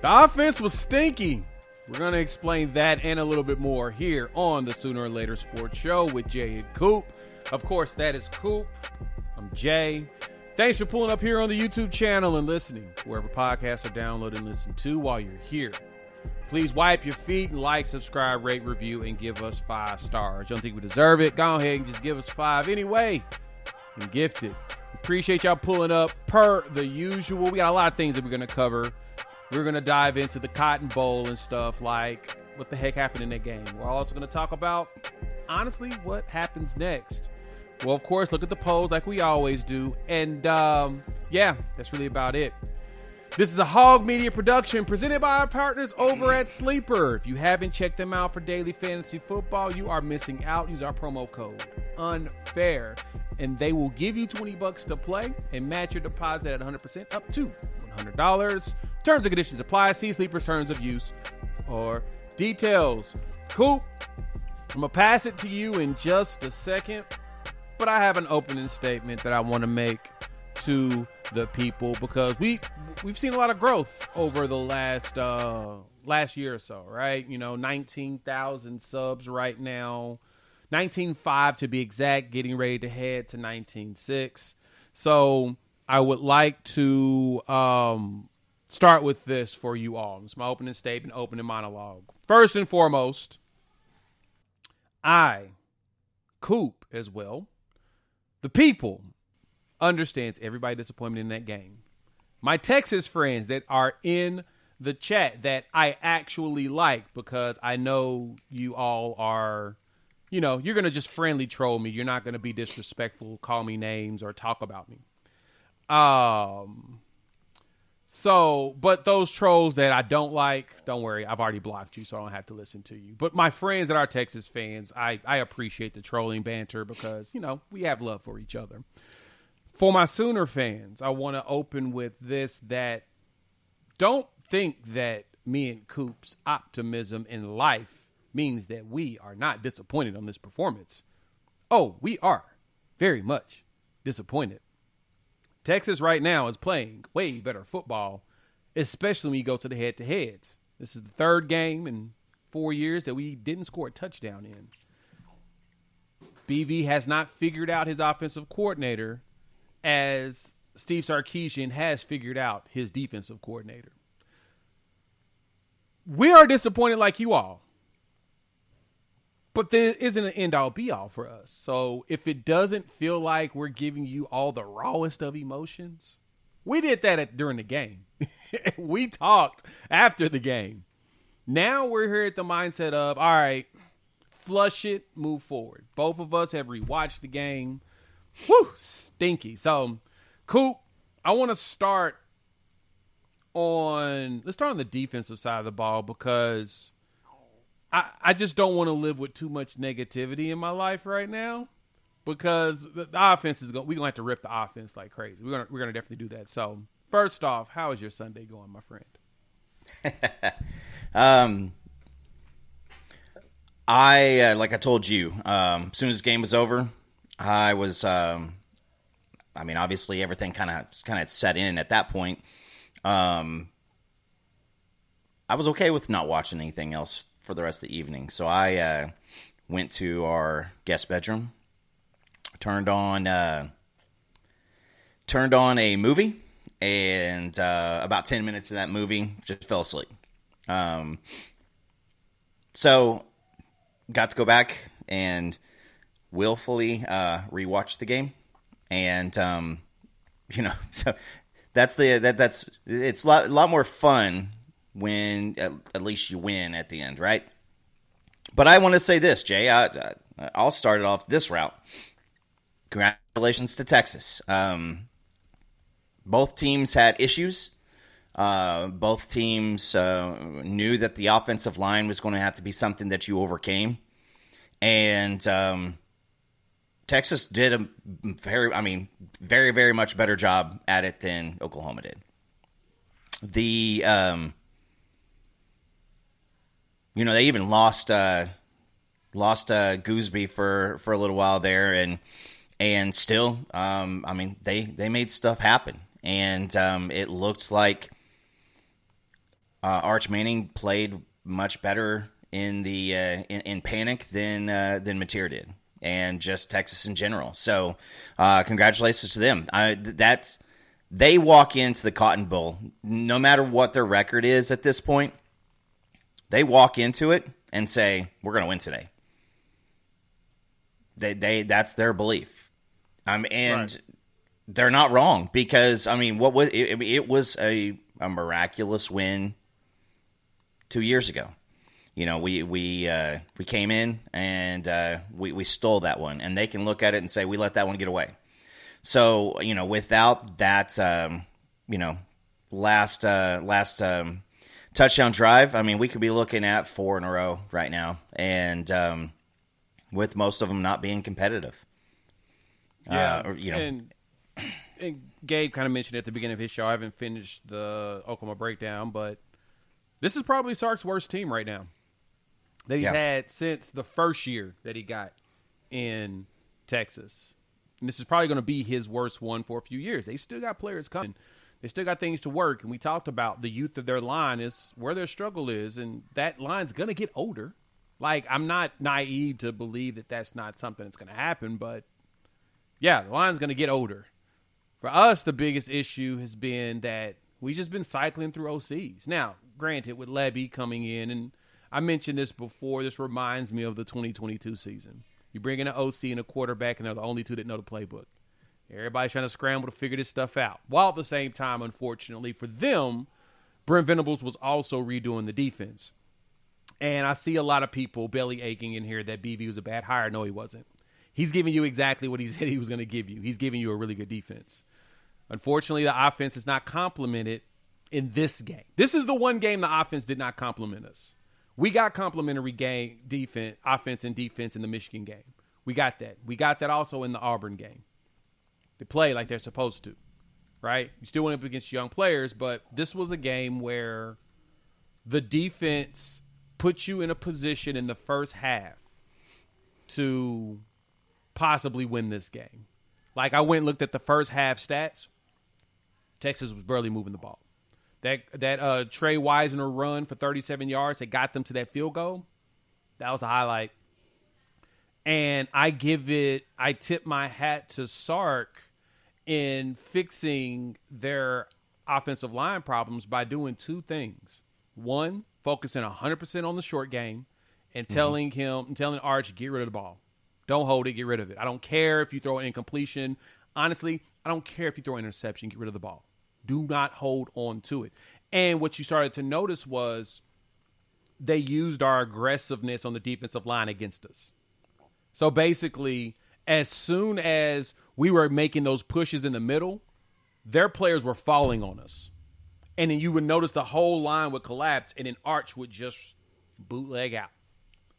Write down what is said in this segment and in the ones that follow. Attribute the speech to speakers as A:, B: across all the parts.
A: The offense was stinky. We're going to explain that and a little bit more here on the Sooner or Later Sports Show with Jay Coop. Of course, that is Coop. I'm Jay. Thanks for pulling up here on the YouTube channel and listening wherever podcasts are downloaded and listened to while you're here. Please wipe your feet and like, subscribe, rate, review, and give us 5 stars. You don't think we deserve it? Go ahead and just give us 5 anyway and gift it. Appreciate y'all pulling up per the usual. We got a lot of things that we're going to cover. We're going to dive into the Cotton Bowl and stuff like what the heck happened in that game. We're also going to talk about, honestly, what happens next. Well, of course, look at the polls like we always do. And, yeah, that's really about it. This is a Hog Media production presented by our partners over at Sleeper. If you haven't checked them out for daily fantasy football, you are missing out. Use our promo code UNFAIR, and they will give you $20 to play and match your deposit at 100% up to $100. Terms and conditions apply. See Sleeper's terms of use or details. Coop, I'm going to pass it to you in just a second, but I have an opening statement that I want to make to the people because we've seen a lot of growth over the last year or so, right? 19,000 subs right now, 19.5 to be exact, getting ready to head to 19.6. So I would like to start with this for you all. It's my opening statement, opening monologue. First and foremost, I, Coop as well, the people, understands everybody disappointment in that game. My Texas friends that are in the chat that I actually like because I know you all are, you're going to just friendly troll me. You're not going to be disrespectful, call me names, or talk about me. But those trolls that I don't like, don't worry, I've already blocked you, so I don't have to listen to you. But my friends that are Texas fans, I appreciate the trolling banter because, we have love for each other. For my Sooner fans, I want to open with this, that don't think that me and Coop's optimism in life means that we are not disappointed on this performance. Oh, we are very much disappointed. Texas right now is playing way better football, especially when you go to the head-to-heads. This is the third game in 4 years that we didn't score a touchdown in. BV has not figured out his offensive coordinator as Steve Sarkisian has figured out his defensive coordinator. We are disappointed like you all. But there isn't an end-all, be-all for us. So if it doesn't feel like we're giving you all the rawest of emotions, we did that during the game. We talked after the game. Now we're here at the mindset of, all right, flush it, move forward. Both of us have rewatched the game. Whew, stinky. So, Coop, I want to start on the defensive side of the ball because I just don't want to live with too much negativity in my life right now because the offense we're going to have to rip the offense like crazy. We're going to definitely do that. So, first off, how is your Sunday going, my friend?
B: Like I told you, as soon as the game was over, I was, obviously everything kind of set in at that point. I was okay with not watching anything else for the rest of the evening. So I went to our guest bedroom, turned on a movie, and about 10 minutes of that movie, just fell asleep. So got to go back and willfully rewatch the game, and so it's a lot more fun when at least you win at the end, right? But I want to say this, Jay. I'll start it off this route. Congratulations to Texas. Both teams had issues. Both teams knew that the offensive line was going to have to be something that you overcame. And Texas did a very, very much better job at it than Oklahoma did. They even lost Gooseby for a little while there, and still, they made stuff happen, and it looked like Arch Manning played much better in the in panic than Mateer did, and just Texas in general. So, congratulations to them. They walk into the Cotton Bowl, no matter what their record is at this point. They walk into it and say, "We're going to win today." That's their belief, and right. They're not wrong, because what was it? It was a miraculous win 2 years ago. We came in and we stole that one, and they can look at it and say we let that one get away. So without that last touchdown drive, we could be looking at 4 in a row right now, and with most of them not being competitive.
A: Yeah, and Gabe kind of mentioned at the beginning of his show, I haven't finished the Oklahoma breakdown, but this is probably Sark's worst team right now that he's had since the first year that he got in Texas. And this is probably going to be his worst one for a few years. They still got players coming. They still got things to work. And we talked about the youth of their line is where their struggle is, and that line's going to get older. Like, I'm not naive to believe that that's not something that's going to happen, but yeah, the line's going to get older. For us, the biggest issue has been that we've just been cycling through OCs. Now, granted, with Levy coming in, and I mentioned this before, this reminds me of the 2022 season. You bring in an OC and a quarterback, and they're the only two that know the playbook. Everybody's trying to scramble to figure this stuff out. While at the same time, unfortunately for them, Brent Venables was also redoing the defense. And I see a lot of people belly aching in here that BV was a bad hire. No, he wasn't. He's giving you exactly what he said he was going to give you. He's giving you a really good defense. Unfortunately, the offense is not complemented in this game. This is the one game the offense did not complement us. We got complementary offense and defense in the Michigan game. We got that. We got that also in the Auburn game. They play like they're supposed to, right? You still went up against young players, but this was a game where the defense put you in a position in the first half to possibly win this game. Like, I went and looked at the first half stats. Texas was barely moving the ball. That Trey Wisner run for 37 yards that got them to that field goal, that was a highlight. And I tip my hat to Sark in fixing their offensive line problems by doing two things. One, focusing 100% on the short game and telling Arch, get rid of the ball. Don't hold it, get rid of it. I don't care if you throw an incompletion. Honestly, I don't care if you throw an interception, get rid of the ball. Do not hold on to it. And what you started to notice was they used our aggressiveness on the defensive line against us. So basically, as soon as we were making those pushes in the middle, their players were falling on us. And then you would notice the whole line would collapse, and then Arch would just bootleg out.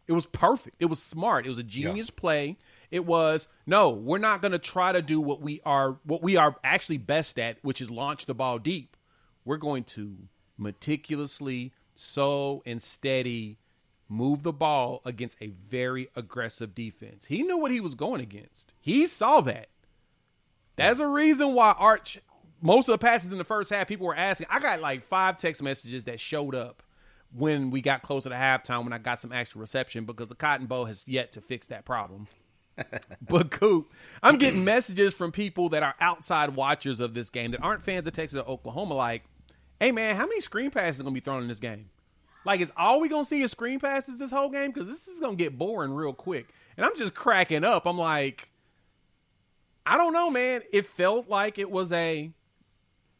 A: It was perfect. It was smart. It was a genius play. It was, no, we're not going to try to do what we are actually best at, which is launch the ball deep. We're going to meticulously, slow and steady move the ball against a very aggressive defense. He knew what he was going against. He saw that. That's a reason why Arch, most of the passes in the first half, people were asking. I got like 5 text messages that showed up when we got closer to halftime when I got some actual reception, because the Cotton Bowl has yet to fix that problem. But Coop, I'm getting messages from people that are outside watchers of this game that aren't fans of Texas or Oklahoma like, hey, man, how many screen passes are going to be thrown in this game? Like, is all we going to see is screen passes this whole game? Because this is going to get boring real quick. And I'm just cracking up. I'm like, I don't know, man. It felt like it was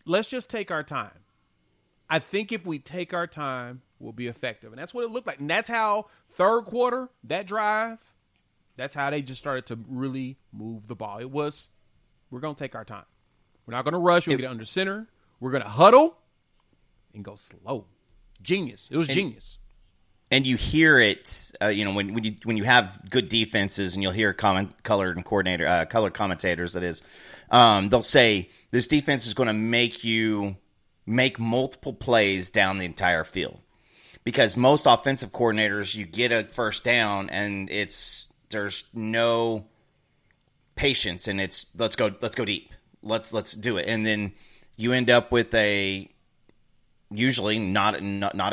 A: let's just take our time. I think if we take our time, we'll be effective. And that's what it looked like. And that's how third quarter, that drive, that's how they just started to really move the ball. It was, we're going to take our time. We're not going to rush. We're going to get under center. We're going to huddle and go slow. Genius. It was genius.
B: And you hear it, when you have good defenses, and you'll hear color commentators, that is, they'll say this defense is going to make you make multiple plays down the entire field, because most offensive coordinators, you get a first down and there's no patience, and it's let's go deep, let's do it, and then you end up with a usually not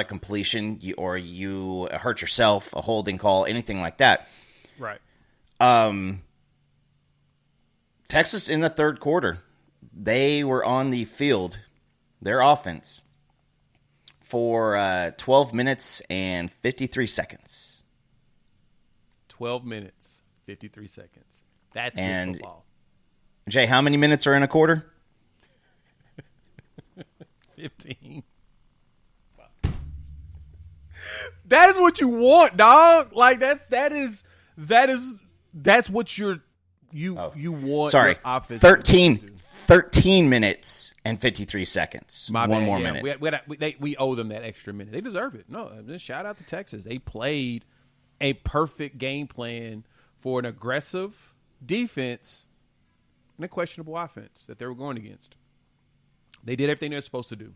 B: a completion, or you hurt yourself, a holding call, anything like that.
A: Right.
B: Texas in the third quarter, they were on the field, their offense, for 12 minutes and 53 seconds.
A: 12 minutes, 53 seconds. That's good football.
B: Jay, how many minutes are in a quarter?
A: 15. That is what you want, dog. Like that's what you want.
B: Sorry,
A: your offense
B: 13 minutes and 53 seconds. One more minute.
A: We owe them that extra minute. They deserve it. No, just shout out to Texas. They played a perfect game plan for an aggressive defense and a questionable offense that they were going against. They did everything they're supposed to do.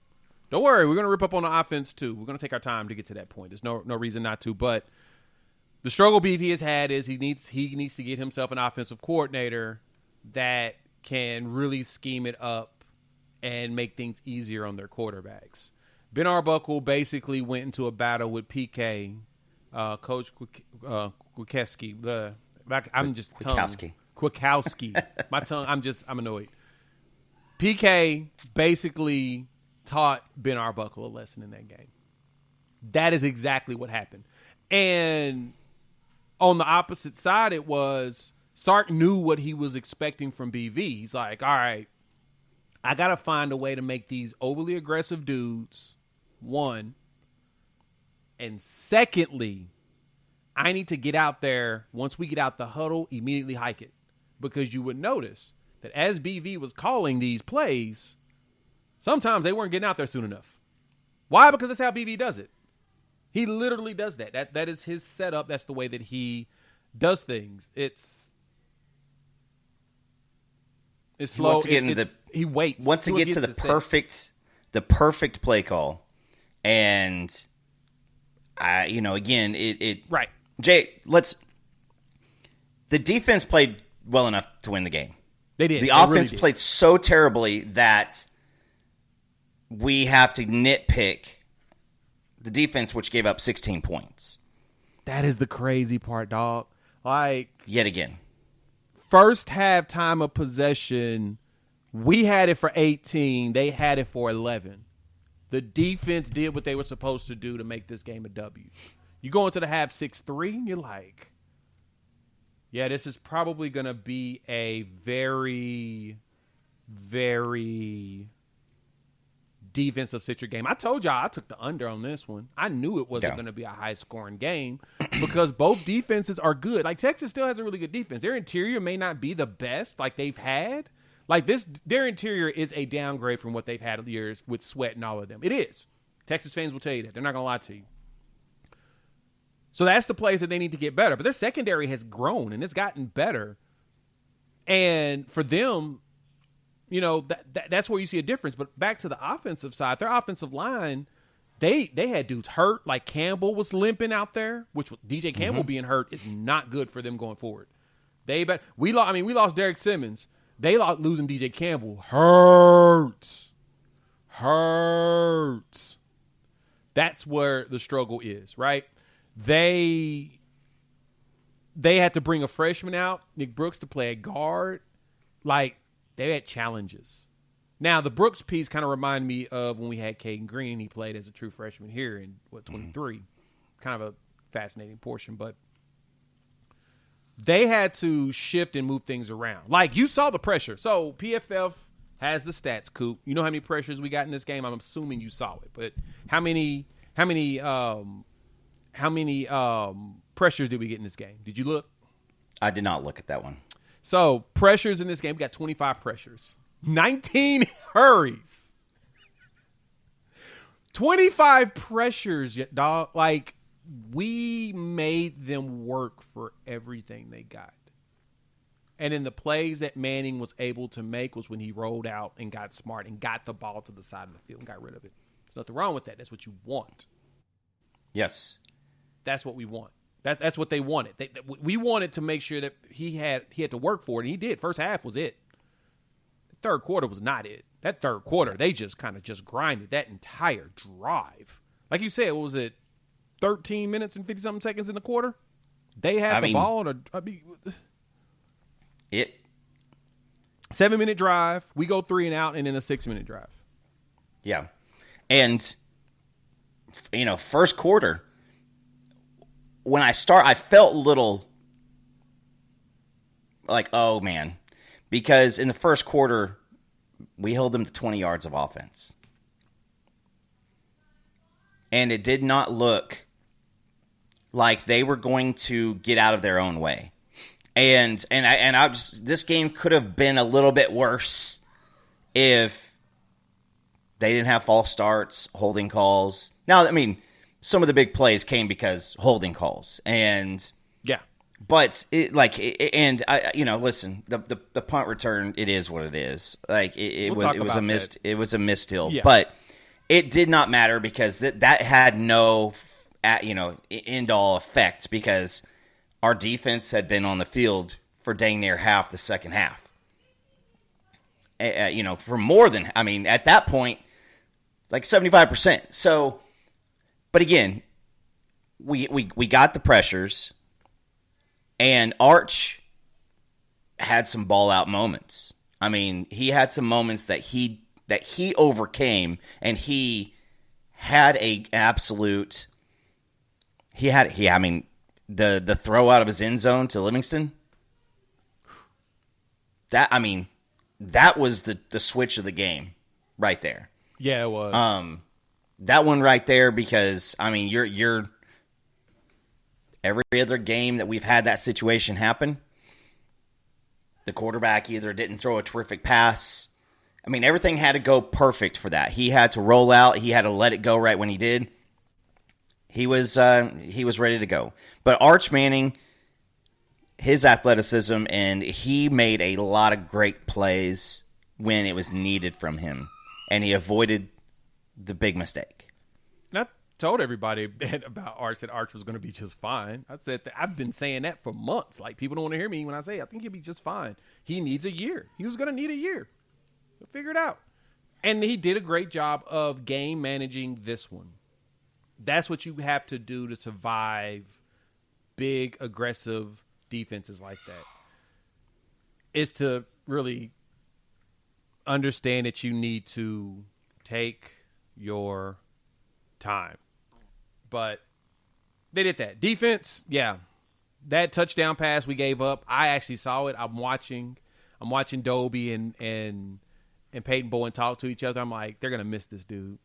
A: Don't worry, we're going to rip up on the offense too. We're going to take our time to get to that point. There's no reason not to. But the struggle BV has had is he needs to get himself an offensive coordinator that can really scheme it up and make things easier on their quarterbacks. Ben Arbuckle basically went into a battle with PK, Coach Kwiatkowski. I'm just Kwiatkowski. My tongue. I'm annoyed. PK basically taught Ben Arbuckle a lesson in that game. That is exactly what happened. And on the opposite side, it was Sark knew what he was expecting from BV. He's like, all right, I got to find a way to make these overly aggressive dudes, one, and secondly, I need to get out there, once we get out the huddle, immediately hike it. Because you would notice that as BV was calling these plays, sometimes they weren't getting out there soon enough. Why? Because that's how BV does it. He literally does that. That is his setup. That's the way that he does things. It's slow. He waits.
B: Once to get to the perfect play call, and again,
A: right.
B: Jay, the defense played well enough to win the game.
A: They did.
B: The offense played so terribly that we have to nitpick the defense, which gave up 16 points.
A: That is the crazy part, dog. Like,
B: yet again.
A: First half time of possession, we had it for 18. They had it for 11. The defense did what they were supposed to do to make this game a W. You go into the half 6-3, you're like, yeah, this is probably going to be a very, very defensive-centric game. I told y'all I took the under on this one. I knew it wasn't going to be a high-scoring game because both defenses are good. Like, Texas still has a really good defense. Their interior may not be the best like they've had. Like, their interior is a downgrade from what they've had years with Sweat and all of them. It is. Texas fans will tell you that. They're not going to lie to you. So that's the place that they need to get better. But their secondary has grown, and it's gotten better. And for them, that's where you see a difference. But back to the offensive side, their offensive line, they had dudes hurt. Like Campbell was limping out there, which DJ Campbell being hurt is not good for them going forward. We lost Derek Simmons. They lost losing DJ Campbell. Hurts. That's where the struggle is, right? They had to bring a freshman out, Nick Brooks, to play a guard. Like, they had challenges. Now, the Brooks piece kind of reminded me of when we had Caden Green. He played as a true freshman here in, 23. Kind of a fascinating portion. But they had to shift and move things around. Like, you saw the pressure. So, PFF has the stats, Coop. You know how many pressures we got in this game? I'm assuming you saw it. But how many pressures did we get in this game? Did you look?
B: I did not look at that one.
A: So, pressures in this game, we got 25 pressures. 19 hurries. 25 pressures, dog. Like, we made them work for everything they got. And in the plays that Manning was able to make was when he rolled out and got smart and got the ball to the side of the field and got rid of it. There's nothing wrong with that. That's what you want.
B: Yes.
A: That's what we want. That's what they wanted. We wanted to make sure that he had to work for it, and he did. First half was it. third quarter was not it. That third quarter, they just kind of just grinded that entire drive. Like you said, what was it, 13 minutes and 50-something seconds in the quarter? They had the ball. 7-minute drive. We go 3 and out, and then a 6-minute drive.
B: Yeah. And, first quarter, when I felt a little like, oh, man. Because in the first quarter, we held them to 20 yards of offense. And it did not look like they were going to get out of their own way. And this game could have been a little bit worse if they didn't have false starts, holding calls. Now, I mean, some of the big plays came because holding calls. And
A: yeah.
B: But listen, the punt return, it is what it is. Like it was a missed hill,
A: yeah.
B: But it did not matter because that had no end all effect because our defense had been on the field for dang near half the second half. For more than at that point, like 75%. So, but again, we got the pressures. And Arch had some ball-out moments. I mean, he had some moments that he overcame, and he had a absolute. The throw out of his end zone to Livingston. That was the switch of the game, right there.
A: Yeah, it was.
B: That one right there because you're. Every other game that we've had that situation happen, the quarterback either didn't throw a terrific pass. Everything had to go perfect for that. He had to roll out. He had to let it go right when he did. He was ready to go. But Arch Manning, his athleticism, and he made a lot of great plays when it was needed from him. And he avoided the big mistake.
A: Told everybody about Arch that Arch was going to be just fine. I said that I've been saying that for months. Like, people don't want to hear me when I say I think he'll be just fine. He needs a year. He was going to need a year. He'll figure it out. And he did a great job of game managing this one. That's what you have to do to survive big, aggressive defenses like that. Is to really understand that you need to take your time. But they did that. Defense, yeah. That touchdown pass we gave up, I actually saw it. I'm watching Dobie and Peyton Bowen talk to each other. I'm like, they're gonna miss this dude.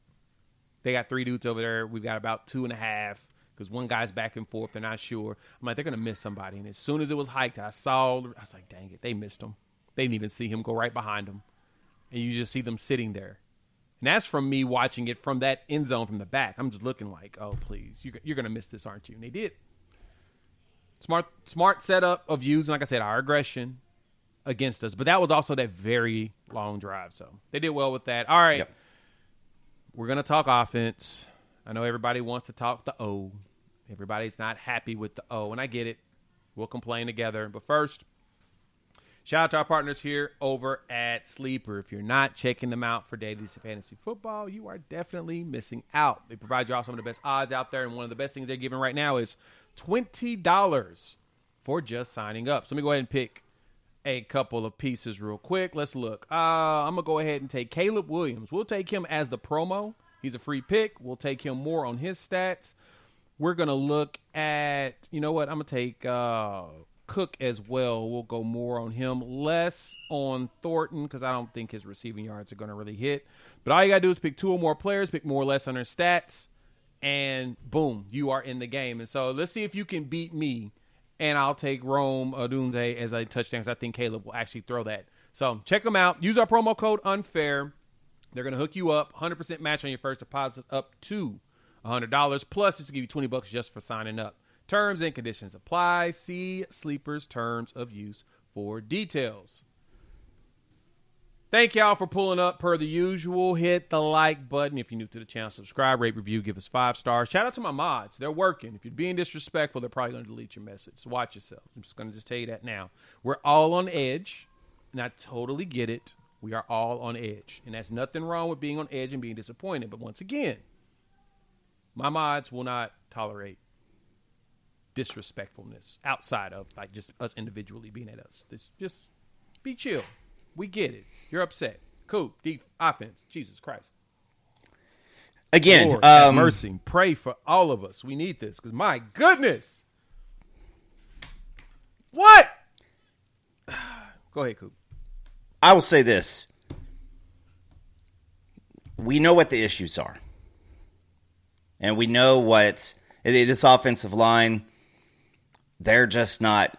A: They got 3 dudes over there. We've got about 2.5 because one guy's back and forth. They're not sure. I'm like, they're gonna miss somebody. And as soon as it was hiked, I was like, dang it, they missed him. They didn't even see him go right behind him, and you just see them sitting there. And that's from me watching it from that end zone from the back. I'm just looking like, oh, please, you're going to miss this, aren't you? And they did. Smart setup of using, like I said, our aggression against us. But that was also that very long drive. So they did well with that. All right. Yep. We're going to talk offense. I know everybody wants to talk the O. Everybody's not happy with the O, and I get it. We'll complain together. But first, shout out to our partners here over at Sleeper. If you're not checking them out for daily fantasy football, you are definitely missing out. They provide you all some of the best odds out there, and one of the best things they're giving right now is $20 for just signing up. So let me go ahead and pick a couple of pieces real quick. Let's look. I'm going to go ahead and take Caleb Williams. We'll take him as the promo. He's a free pick. We'll take him more on his stats. We're going to look at, I'm going to take Cook as well. We'll go more on him, less on Thornton because I don't think his receiving yards are going to really hit. But all you got to do is pick 2 or more players, pick more or less on their stats, and boom, you are in the game. And so let's see if you can beat me, and I'll take Rome Odunze as a touchdown because I think Caleb will actually throw that. So check them out. Use our promo code UNFAIR. They're going to hook you up, 100% match on your first deposit up to $100, plus just to give you $20 just for signing up. Terms and conditions apply. See Sleeper's terms of use for details. Thank y'all for pulling up per the usual. Hit the like button if you're new to the channel. Subscribe, rate, review, give us 5 stars. Shout out to my mods. They're working. If you're being disrespectful, they're probably going to delete your message. So watch yourself. I'm just going to tell you that now. We're all on edge, and I totally get it. We are all on edge. And that's nothing wrong with being on edge and being disappointed. But once again, my mods will not tolerate disrespectfulness outside of like just us individually being at us. Just be chill. We get it. You're upset. Cool. Deep offense. Jesus Christ.
B: Again,
A: Lord, have mercy. Pray for all of us. We need this because my goodness. What? Go ahead, Coop.
B: I will say this. We know what the issues are. And we know what this offensive line, they're just not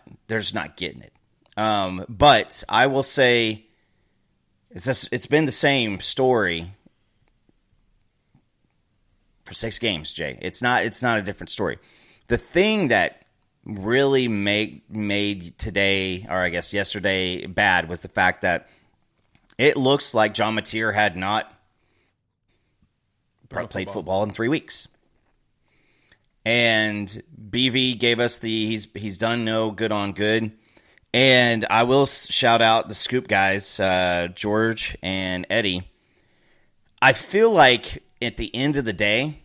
B: getting it. But I will say it's been the same story for 6 games, Jay. It's not a different story. The thing that really made today, or I guess yesterday, bad was the fact that it looks like John Mateer had not played football in 3 weeks. And BV gave us he's done no good on good. And I will shout out the Scoop guys, George and Eddie. I feel like at the end of the day,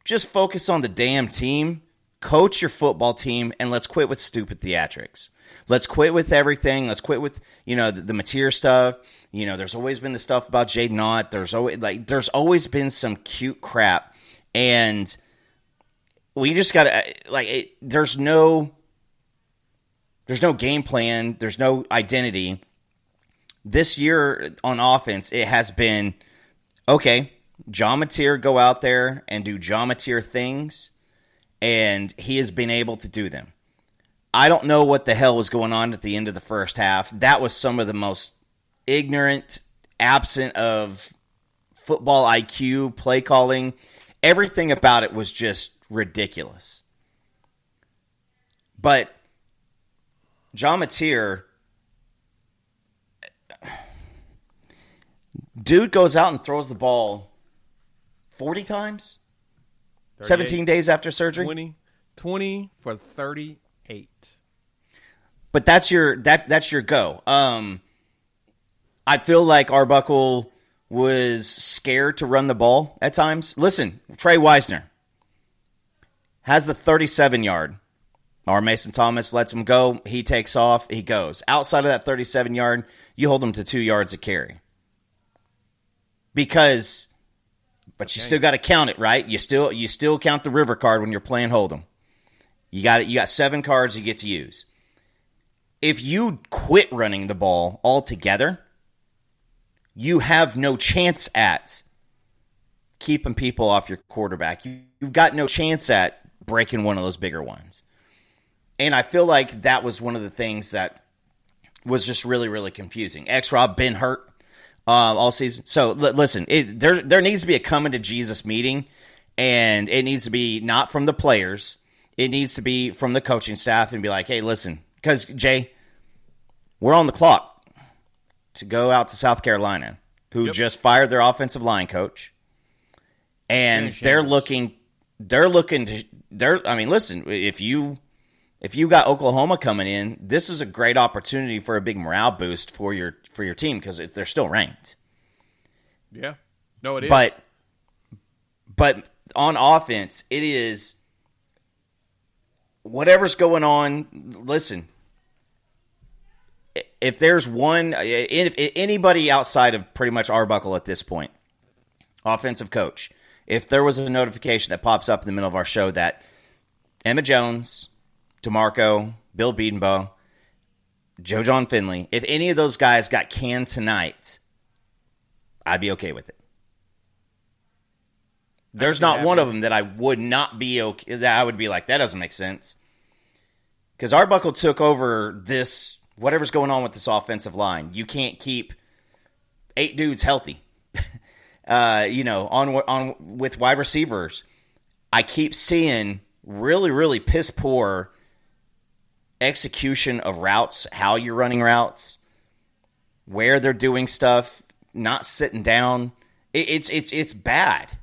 B: just focus on the damn team, coach your football team, and let's quit with stupid theatrics. Let's quit with everything. Let's quit with, the Mateer stuff. There's always been the stuff about Jade Knott. There's always been some cute crap. And we just got to, there's no game plan. There's no identity. This year on offense, it has been, okay, John Mateer go out there and do John Mateer things, and he has been able to do them. I don't know what the hell was going on at the end of the first half. That was some of the most ignorant, absent of football IQ, play calling. Everything about it was just ridiculous. But John Mateer, dude goes out and throws the ball 40 times? 17 days after surgery?
A: 20 for 38.
B: But that's your go. I feel like Arbuckle was scared to run the ball at times. Listen, Trey Wisner has the 37-yard. Our Mason Thomas lets him go. He takes off. He goes. Outside of that 37-yard, you hold him to 2 yards a carry. But you still got to count it, right? You still count the river card when you're playing Hold'em. You got 7 cards you get to use. If you quit running the ball altogether, you have no chance at keeping people off your quarterback. You've got no chance at breaking one of those bigger ones. And I feel like that was one of the things that was just really, really confusing. X-Rob been hurt all season. So listen, there needs to be a coming to Jesus meeting, and it needs to be not from the players. It needs to be from the coaching staff and be like, hey, listen, because, Jay, we're on the clock to go out to South Carolina, who just fired their offensive line coach, and listen, if you got Oklahoma coming in, this is a great opportunity for a big morale boost for your team because they're still ranked.
A: Yeah. No, it is.
B: But on offense, it is whatever's going on. Listen, if there's if anybody outside of pretty much Arbuckle at this point, offensive coach, if there was a notification that pops up in the middle of our show that Emma Jones, DeMarco, Bill Bedenbaugh, Joe John Finley, if any of those guys got canned tonight, I'd be okay with it. There's not one of them that I would not be okay, that I would be like, that doesn't make sense. Because Arbuckle took over this, whatever's going on with this offensive line. You can't keep 8 dudes healthy. On with wide receivers, I keep seeing really, really piss poor execution of routes, how you're running routes, where they're doing stuff, not sitting down. It's bad.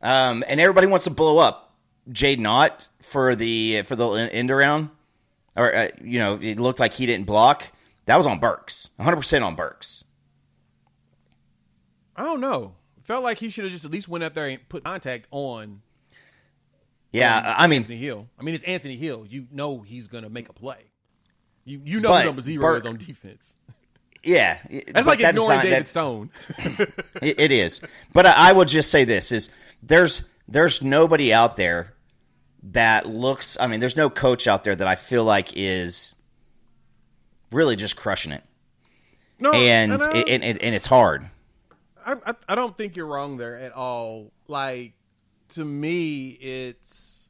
B: And everybody wants to blow up Jade Knott for the end around. Or, it looked like he didn't block. That was on Burks. 100% on Burks.
A: I don't know. Felt like he should have just at least went up there and put contact on.
B: Yeah, I mean,
A: Anthony Hill. I mean, it's Anthony Hill. You know he's going to make a play. You know who number 0 is on defense.
B: Yeah.
A: That's like ignoring David Stone.
B: It is. But I will just say this, is there's nobody out there that looks – I mean, there's no coach out there that I feel like is really just crushing it. No, and it's hard.
A: I don't think you're wrong there at all. Like, to me, it's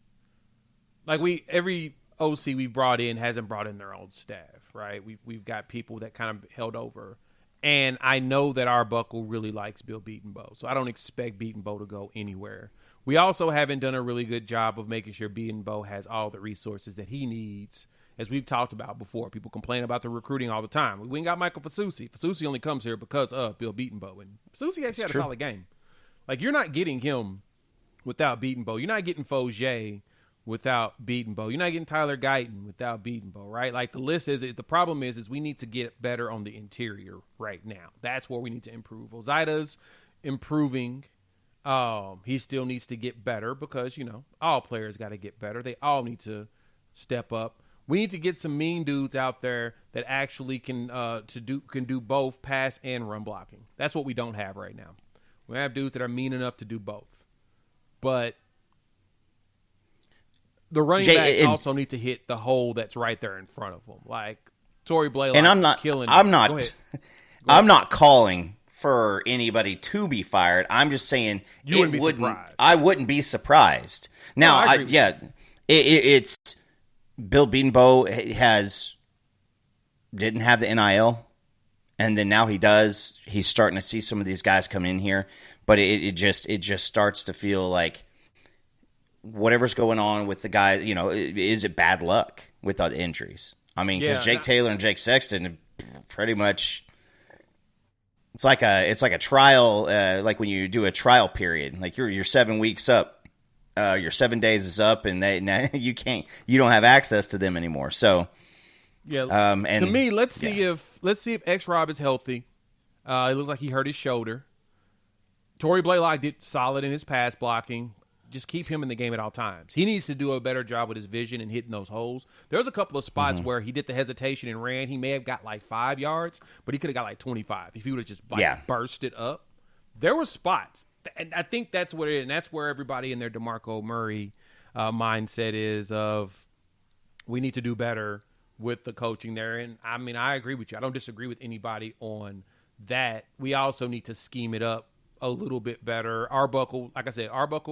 A: like every OC we've brought in hasn't brought in their own staff, right? We've got people that kind of held over. And I know that Arbuckle really likes Bill Beatonbow, so I don't expect Beatonbow to go anywhere. We also haven't done a really good job of making sure Beatonbow has all the resources that he needs. As we've talked about before, people complain about the recruiting all the time. We ain't got Michael Fasusi. Fasusi only comes here because of Bill Beatonbow. And Fasusi actually had a solid game. Like, you're not getting him without Beatonbow. You're not getting Fogier without Beatonbow. You're not getting Tyler Guyton without Beatonbow, right? Like, the problem is we need to get better on the interior right now. That's where we need to improve. Ozaida's improving. He still needs to get better because, all players got to get better. They all need to step up. We need to get some mean dudes out there that actually can do both pass and run blocking. That's what we don't have right now. We have dudes that are mean enough to do both. But the running backs also need to hit the hole that's right there in front of them. Like Torrey Blaylock
B: and I'm not
A: killing.
B: I'm not. Go ahead. I'm not calling for anybody to be fired. I'm just saying I wouldn't be surprised. Now, it's Bill Beatonbow didn't have the NIL, and then now he does. He's starting to see some of these guys come in here, but it just starts to feel like whatever's going on with the guy. Is it bad luck with the injuries? I mean, because Jake Taylor and Jake Sexton pretty much. It's like a trial, like when you do a trial period. Like you're 7 weeks up. Your 7 days is up, and you don't have access to them anymore. So, and
A: to me, let's see if X-Rob is healthy. It looks like he hurt his shoulder. Torrey Blaylock did solid in his pass blocking. Just keep him in the game at all times. He needs to do a better job with his vision and hitting those holes. There's a couple of spots where he did the hesitation and ran. He may have got like 5 yards, but he could have got like 25 if he would have just burst it up. There were spots. And I think that's what it is, and that's where everybody in their DeMarco Murray mindset is of we need to do better with the coaching there. And, I mean, I agree with you. I don't disagree with anybody on that. We also need to scheme it up a little bit better. Arbuckle, like I said,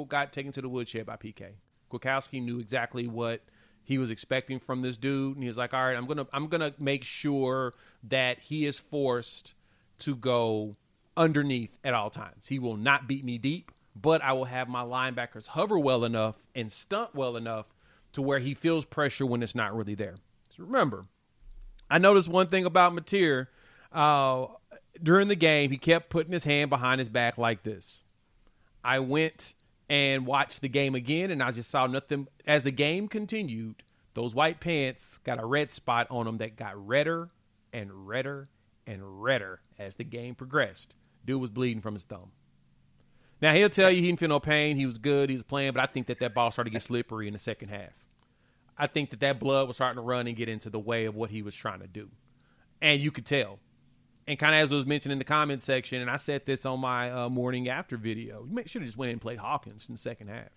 A: got taken to the woodshed by PK. Kwiatkowski knew exactly what he was expecting from this dude, and he was like, all right, I'm gonna make sure that he is forced to go underneath at all times. He will not beat me deep, but I will have my linebackers hover well enough and stunt well enough to where he feels pressure when it's not really there. So remember, I noticed one thing about Mateer. During the game, he kept putting his hand behind his back like this. I went and watched the game again, and I just saw nothing. As the game continued, those white pants got a red spot on them that got redder and redder and redder as the game progressed. Dude was bleeding from his thumb. Now, he'll tell you he didn't feel no pain. He was good. He was playing. But I think that ball started to get slippery in the second half. I think that blood was starting to run and get into the way of what he was trying to do. And you could tell. And kind of as it was mentioned in the comment section, and I said this on my morning after video, you should have just went in and played Hawkins in the second half.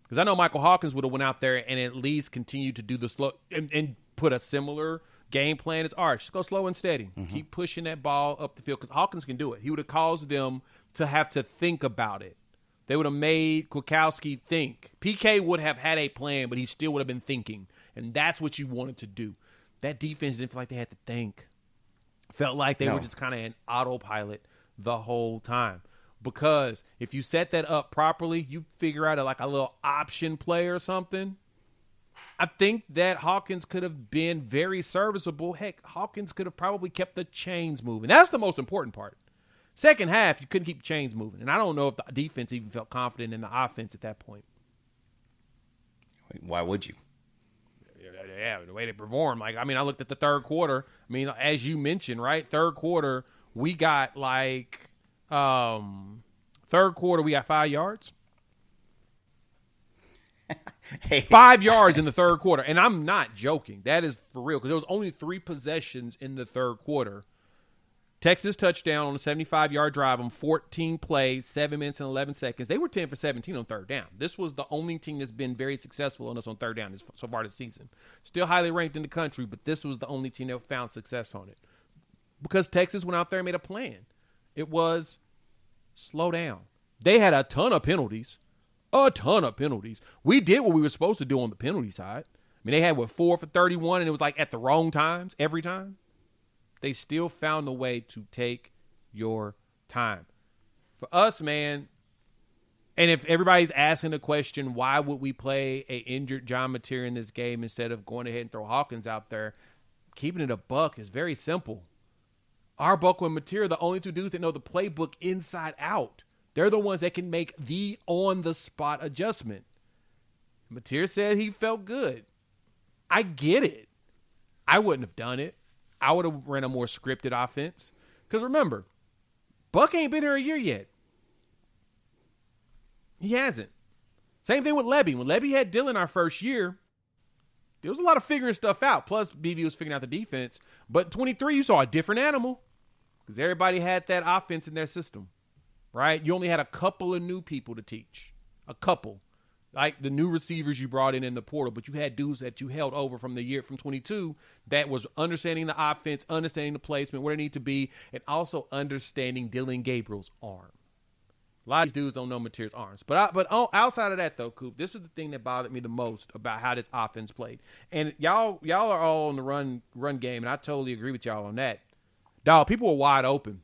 A: Because I know Michael Hawkins would have went out there and at least continued to do the slow and put a similar game plan as Arch. Just go slow and steady. Mm-hmm. Keep pushing that ball up the field because Hawkins can do it. He would have caused them to have to think about it. They would have made Kwiatkowski think. PK would have had a plan, but he still would have been thinking. And that's what you wanted to do. That defense didn't feel like they had to think. Felt like they were just kind of in autopilot the whole time. Because if you set that up properly, you figure out a little option play or something. I think that Hawkins could have been very serviceable. Heck, Hawkins could have probably kept the chains moving. That's the most important part. Second half, you couldn't keep chains moving. And I don't know if the defense even felt confident in the offense at that point.
B: Why would you?
A: yeah, the way they performed. Like, I mean, I looked at the third quarter. I mean, as you mentioned, right? Third quarter, we got 5 yards.
B: Hey.
A: 5 yards in the third quarter. And I'm not joking. That is for real, because there was only 3 possessions in the third quarter. Texas touchdown on a 75-yard drive on 14 plays, 7 minutes and 11 seconds. They were 10 for 17 on third down. This was the only team that's been very successful on us on third down so far this season. Still highly ranked in the country, but this was the only team that found success on it. Because Texas went out there and made a plan. It was slow down. They had a ton of penalties. A ton of penalties. We did what we were supposed to do on the penalty side. I mean, they had, 4 for 31, and it was like at the wrong times every time. They still found a way to take your time. For us, man, and if everybody's asking the question, why would we play an injured John Mateer in this game instead of going ahead and throw Hawkins out there, keeping it a buck is very simple. Arbuckle and Mateer are the only 2 dudes that know the playbook inside out. They're the ones that can make the on-the-spot adjustment. Mateer said he felt good. I get it. I wouldn't have done it. I would have ran a more scripted offense. Because remember, Buck ain't been here a year yet. He hasn't. Same thing with Lebby. When Lebby had Dylan our first year, there was a lot of figuring stuff out. Plus, BB was figuring out the defense. But 23, you saw a different animal. Because everybody had that offense in their system. Right? You only had a couple of new people to teach. A couple. Like the new receivers you brought in the portal, but you had dudes that you held over from the year from 22 that was understanding the offense, understanding the placement, where they need to be, and also understanding Dylan Gabriel's arm. A lot of these dudes don't know Mateer's arms. But outside of that, though, Coop, this is the thing that bothered me the most about how this offense played. And y'all are all on the run game, and I totally agree with y'all on that. Dog, people were wide open.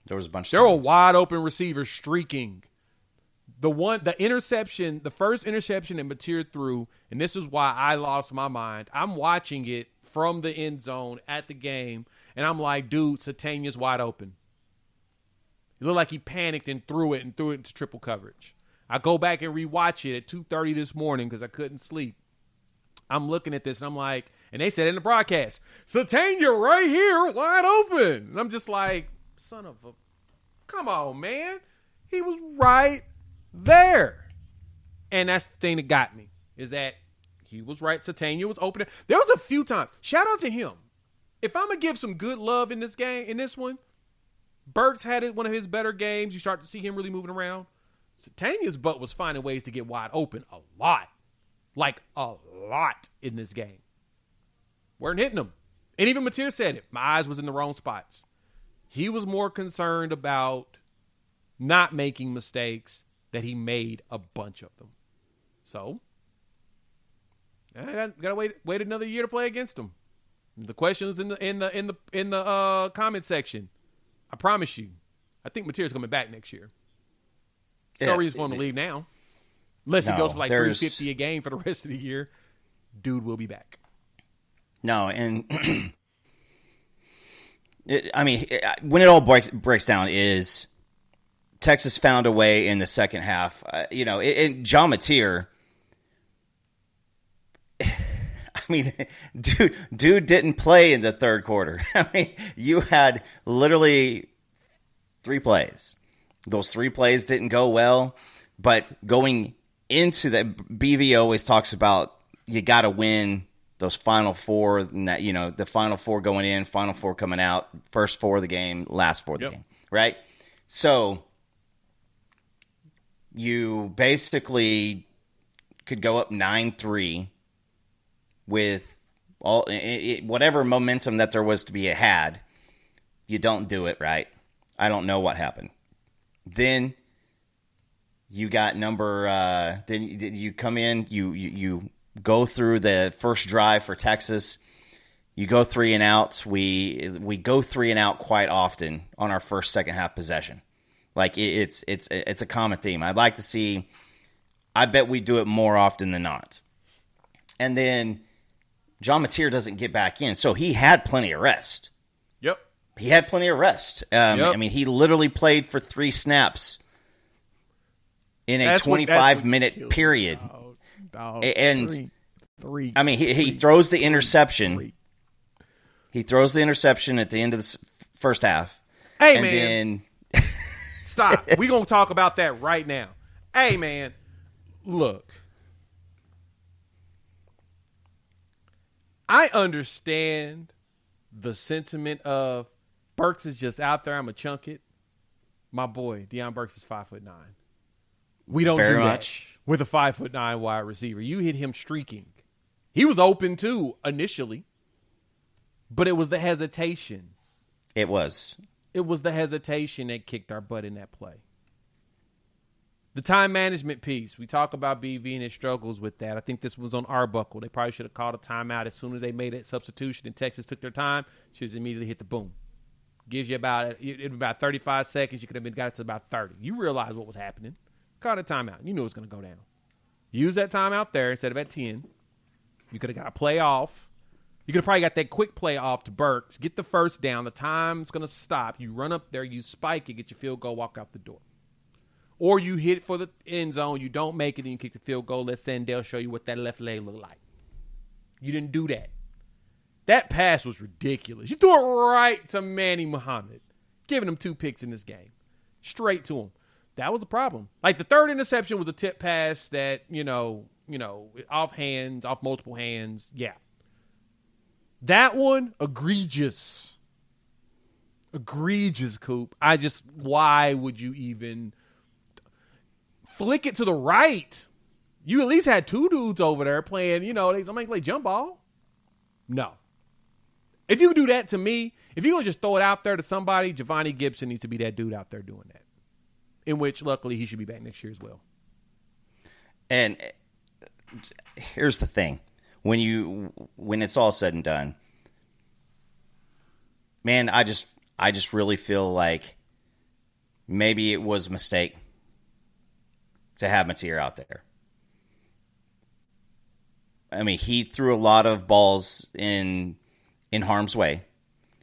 B: There was a bunch.
A: There were wide open receivers streaking. The interception, the first interception that Mateer threw, and this is why I lost my mind. I'm watching it from the end zone at the game, and I'm like, dude, Satania's wide open. It looked like he panicked and threw it into triple coverage. I go back and rewatch it at 2:30 this morning because I couldn't sleep. I'm looking at this, and I'm like, and they said in the broadcast, Satania right here, wide open. And I'm just like, son of a, come on, man. He was right there. And that's the thing that got me, is that he was right. Satania was open. There was a few times. Shout out to him. If I'm going to give some good love in this game, in this one, Burks had one of his better games. You start to see him really moving around. Satania's butt was finding ways to get wide open a lot. Like a lot in this game. Weren't hitting him. And even Mateer said it. My eyes was in the wrong spots. He was more concerned about not making mistakes, that he made a bunch of them. So, I gotta wait another year to play against him. The questions in the comment section. I promise you, I think Mateer's coming back next year. There's no reason for him to leave now, unless he goes for like $350 a game for the rest of the year. Dude will be back. No, and
B: when it all breaks down, is Texas found a way in the second half. And John Mateer, dude didn't play in the third quarter. You had literally 3 plays. Those 3 plays didn't go well, but going into that, BV always talks about you got to win those final 4, and that, the final 4 going in, final 4 coming out, first 4 of the game, last 4 of the game, right? So you basically could go up 9-3 with whatever momentum that there was to be had. You don't do it right. I don't know what happened. Then you got then you come in, you go through the first drive for Texas. You go 3 and out. We go 3 and out quite often on our first second half possession. Like it's a common theme. I'd like to see. I bet we do it more often than not. And then John Mateer doesn't get back in, so he had plenty of rest.
A: Yep,
B: he had plenty of rest. He literally played for 3 snaps in a 25-minute period.
A: Dog,
B: and
A: 3. 3.
B: I mean, he throws the interception. 3. He throws the interception at the end of the first half.
A: Hey,
B: and
A: man.
B: Then
A: Stop. We're going to talk about that right now. Hey, man. Look. I understand the sentiment of Burks is just out there. I'm going to chunk it. My boy, Deion Burks is 5'9". We don't
B: Very
A: do
B: much.
A: that with a 5'9" wide receiver. You hit him streaking. He was open too initially, but it was the hesitation.
B: It was.
A: It was the hesitation that kicked our butt in that play. The time management piece. We talk about BV and his struggles with that. I think this was on Arbuckle. They probably should have called a timeout as soon as they made that substitution and Texas took their time. Should have immediately hit the boom. Gives you about 35 seconds. You could have got it to about 30. You realize what was happening. Called a timeout. You knew it was going to go down. Use that timeout there instead of at 10. You could have got a play off. You could have probably got that quick play off to Burks. Get the first down. The time's going to stop. You run up there. You spike it. Get your field goal. Walk out the door. Or you hit for the end zone. You don't make it. And you kick the field goal. Let Sandell show you what that left leg looked like. You didn't do that. That pass was ridiculous. You threw it right to Manny Muhammad, giving him 2 picks in this game. Straight to him. That was the problem. Like the third interception was a tip pass that, off multiple hands. Yeah. That one, egregious. Egregious, Coop. Why would you even flick it to the right? You at least had 2 dudes over there playing, somebody play jump ball. No. If you do that to me, if you're going to just throw it out there to somebody, Giovanni Gibson needs to be that dude out there doing that. In which, luckily, he should be back next year as well.
B: And here's the thing. When it's all said and done, man, I just really feel like maybe it was a mistake to have Mateer out there. I mean, he threw a lot of balls in harm's way,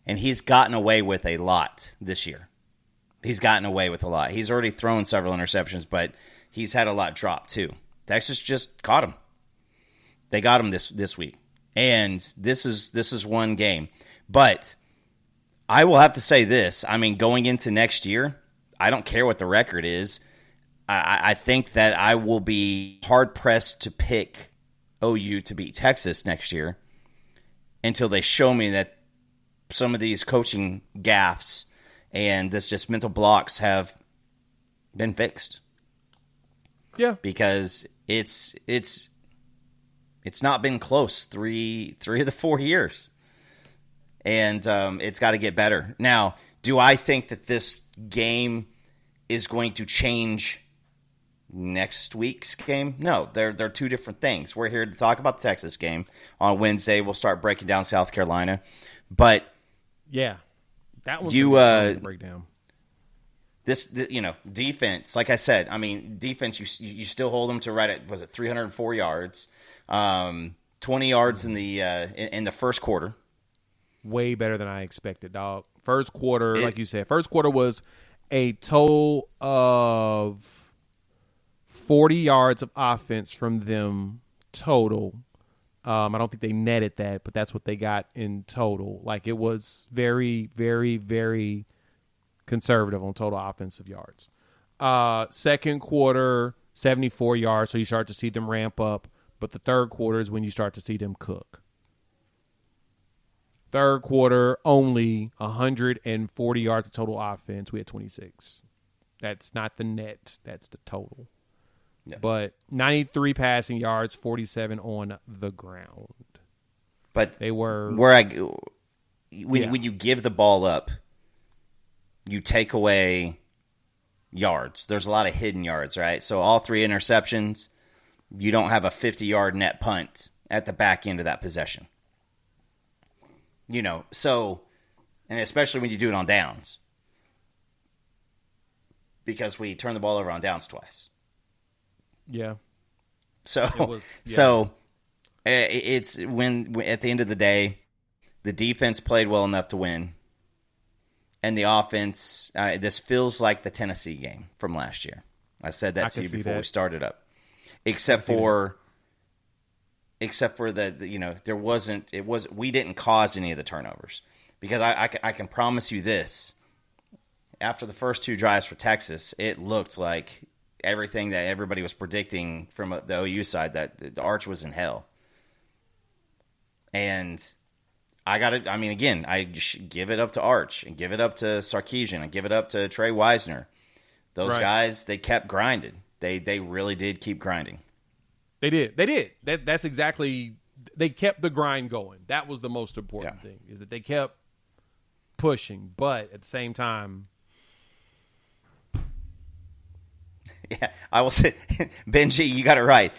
B: and he's gotten away with a lot this year. He's gotten away with a lot. He's already thrown several interceptions, but he's had a lot dropped too. Texas just caught him. They got him this week, and this is one game. But I will have to say this. I mean, going into next year, I don't care what the record is. I think that I will be hard-pressed to pick OU to beat Texas next year until they show me that some of these coaching gaffes and this just mental blocks have been fixed.
A: Yeah.
B: Because it's not been close three of the 4 years. And it's got to get better. Now, do I think that this game is going to change next week's game? No, they're 2 different things. We're here to talk about the Texas game. On Wednesday, we'll start breaking down South Carolina. But
A: yeah, that was
B: a
A: breakdown.
B: This, defense. Like I said, I mean, defense. You still hold them to right at 304 yards, 20 yards in the first quarter.
A: Way better than I expected, dog. First quarter, like you said, first quarter was a total of 40 yards of offense from them total. I don't think they netted that, but that's what they got in total. Like, it was very, very, very conservative on total offensive yards. Second quarter, 74 yards, so you start to see them ramp up. But the third quarter is when you start to see them cook. Third quarter, only 140 yards of total offense. We had 26. That's not the net. That's the total. Yeah. But 93 passing yards, 47 on the ground.
B: But
A: they were
B: when you give the ball up, you take away yards. There's a lot of hidden yards, right? So all 3 interceptions, you don't have a 50-yard net punt at the back end of that possession. So, and especially when you do it on downs. Because we turn the ball over on downs twice.
A: Yeah.
B: So it's when at the end of the day, the defense played well enough to win, and the offense. This feels like the Tennessee game from last year. I said that to you before we started up, except for except for we didn't cause any of the turnovers. Because I can promise you this, after the first 2 drives for Texas, it looked like everything that everybody was predicting from the OU side, that the Arch was in hell. And I just give it up to Arch and give it up to Sarkisian and give it up to Trey Wisner. Those guys, they kept grinding. They really did keep grinding.
A: They did. That's exactly. They kept the grind going. That was the most important thing, is that they kept pushing. But at the same time,
B: yeah, I will say, Benji, you got it right.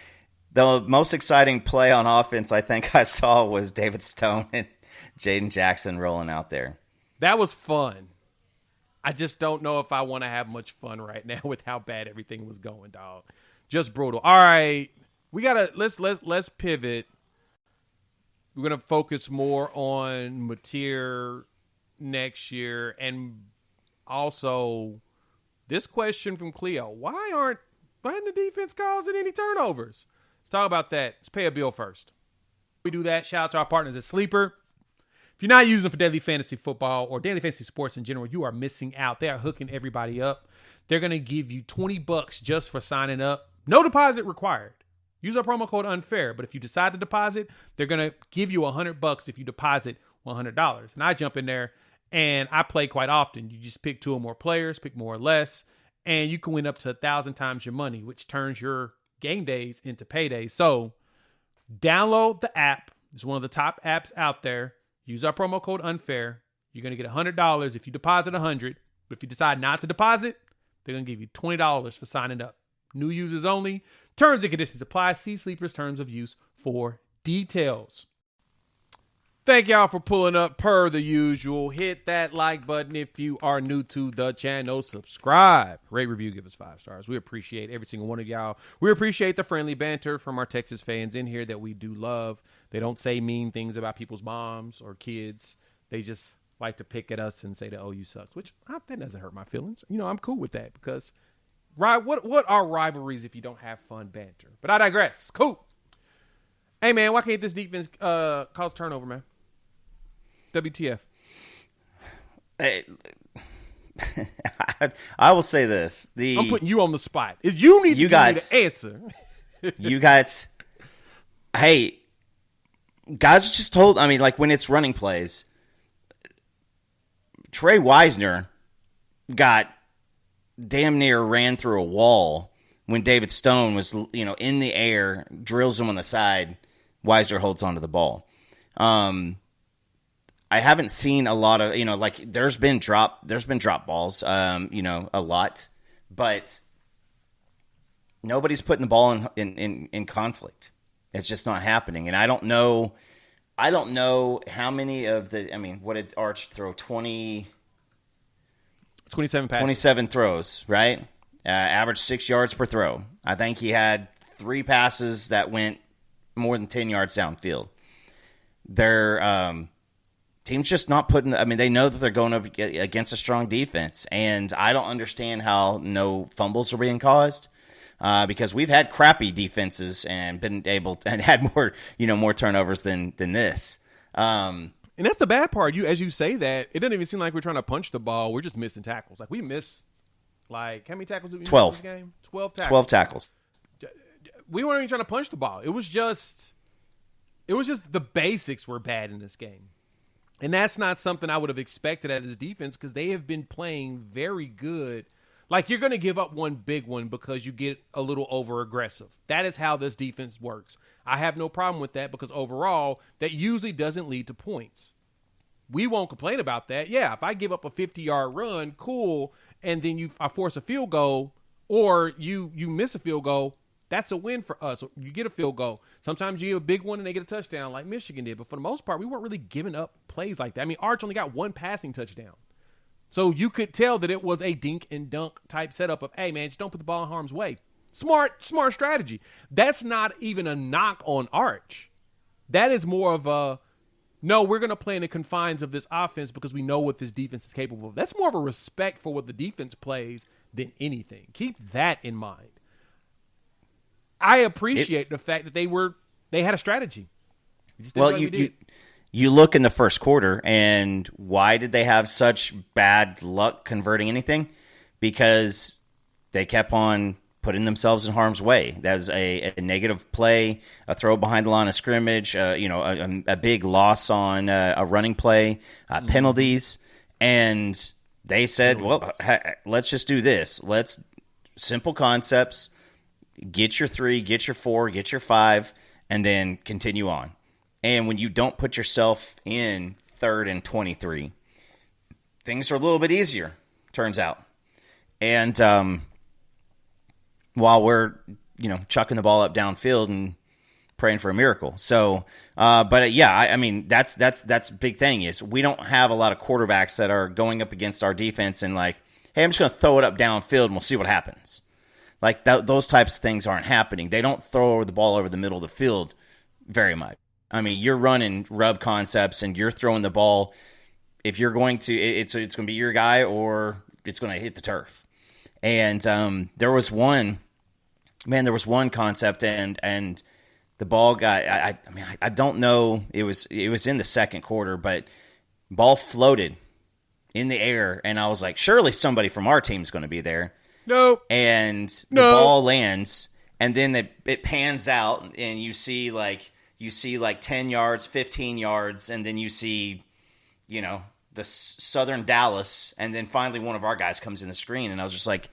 B: The most exciting play on offense I think I saw was David Stone and Jaden Jackson rolling out there. That
A: was fun. I just don't know if I want to have much fun right now with how bad everything was going, dog. Just brutal. All right, we gotta let's pivot. We're gonna focus more on Mateer next year, and also this question from Cleo: Why aren't the defense causing any turnovers? Let's talk about that. Let's pay a bill first. We do that. Shout out to our partners at Sleeper. If you're not using them for daily fantasy football or daily fantasy sports in general, you are missing out. They are hooking everybody up. They're going to give you $20 just for signing up. No deposit required. Use our promo code UNFAIR. But if you decide to deposit, they're going to give you $100 if you deposit $100. And I jump in there and I play quite often. You just pick 2 or more players, pick more or less, and you can win up to 1,000 times your money, which turns your game days into paydays. So download the app. It's one of the top apps out there. Use our promo code UNFAIR. You're going to get $100 if you deposit $100. But if you decide not to deposit, they're going to give you $20 for signing up. New users only. Terms and conditions apply. See Sleeper's terms of use for details. Thank y'all for pulling up per the usual. Hit that like button if you are new to the channel. Subscribe. Rate, review, give us 5 stars. We appreciate every single one of y'all. We appreciate the friendly banter from our Texas fans in here that we do love. They don't say mean things about people's moms or kids. They just like to pick at us and say the OU sucks, which that doesn't hurt my feelings. I'm cool with that because what are rivalries if you don't have fun banter? But I digress. Cool. Hey, man, why can't this defense cause turnover, man? WTF.
B: Hey, I will say this.
A: I'm putting you on the spot. You need to give me the answer.
B: You guys, hey, guys just told, when it's running plays, Trey Wisner got damn near ran through a wall when David Stone was, in the air, drills him on the side. Wisner holds onto the ball. I haven't seen a lot of, there's been drop balls, a lot, but nobody's putting the ball in conflict. It's just not happening. And I don't know how many of the, what did Arch throw? 27 passes. 27 throws, right? Average 6 yards per throw. I think he had 3 passes that went more than 10 yards downfield. Their team's just not putting. They know that they're going up against a strong defense, and I don't understand how no fumbles are being caused because we've had crappy defenses and been able to, and had more turnovers than this.
A: And that's the bad part. As you say that, it doesn't even seem like we're trying to punch the ball. We're just missing tackles. Like we missed, how many tackles did we
B: 12
A: miss in this game? 12 tackles.
B: 12 tackles.
A: We weren't even trying to punch the ball. It was just the basics were bad in this game. And that's not something I would have expected out of this defense because they have been playing very good. Like, you're going to give up one big one because you get a little over-aggressive. That is how this defense works. I have no problem with that because overall, that usually doesn't lead to points. We won't complain about that. Yeah, if I give up a 50-yard run, cool, and then I force a field goal or you miss a field goal, that's a win for us. You get a field goal. Sometimes you give a big one and they get a touchdown like Michigan did. But for the most part, we weren't really giving up plays like that. Arch only got 1 passing touchdown. So you could tell that it was a dink and dunk type setup of, hey, man, just don't put the ball in harm's way. Smart strategy. That's not even a knock on Arch. That is more of a, no, we're going to play in the confines of this offense because we know what this defense is capable of. That's more of a respect for what the defense plays than anything. Keep that in mind. I appreciate the fact that they were they had a strategy.
B: Well, you look in the first quarter, and why did they have such bad luck converting anything? Because they kept on putting themselves in harm's way. That was a negative play, a throw behind the line of scrimmage, a big loss on a running play, penalties, and they said, well, let's just do this. Let's simple concepts, get your 3, get your 4, get your 5, and then continue on. And when you don't put yourself in 3rd and 23, things are a little bit easier, turns out. And while we're, chucking the ball up downfield and praying for a miracle. So, I mean, that's a big thing is we don't have a lot of quarterbacks that are going up against our defense and like, hey, I'm just going to throw it up downfield and we'll see what happens. Like those types of things aren't happening. They don't throw the ball over the middle of the field very much. I mean, you're running rub concepts and you're throwing the ball. If you're going to, it's going to be your guy or it's going to hit the turf. And there was one concept and the ball got. I don't know. It was in the second quarter, but ball floated in the air, and I was like, surely somebody from our team is going to be there.
A: Nope.
B: And the ball lands, and then it pans out, and you see like 10 yards, 15 yards, and then you see, the southern Dallas, and then finally one of our guys comes in the screen, and I was just like,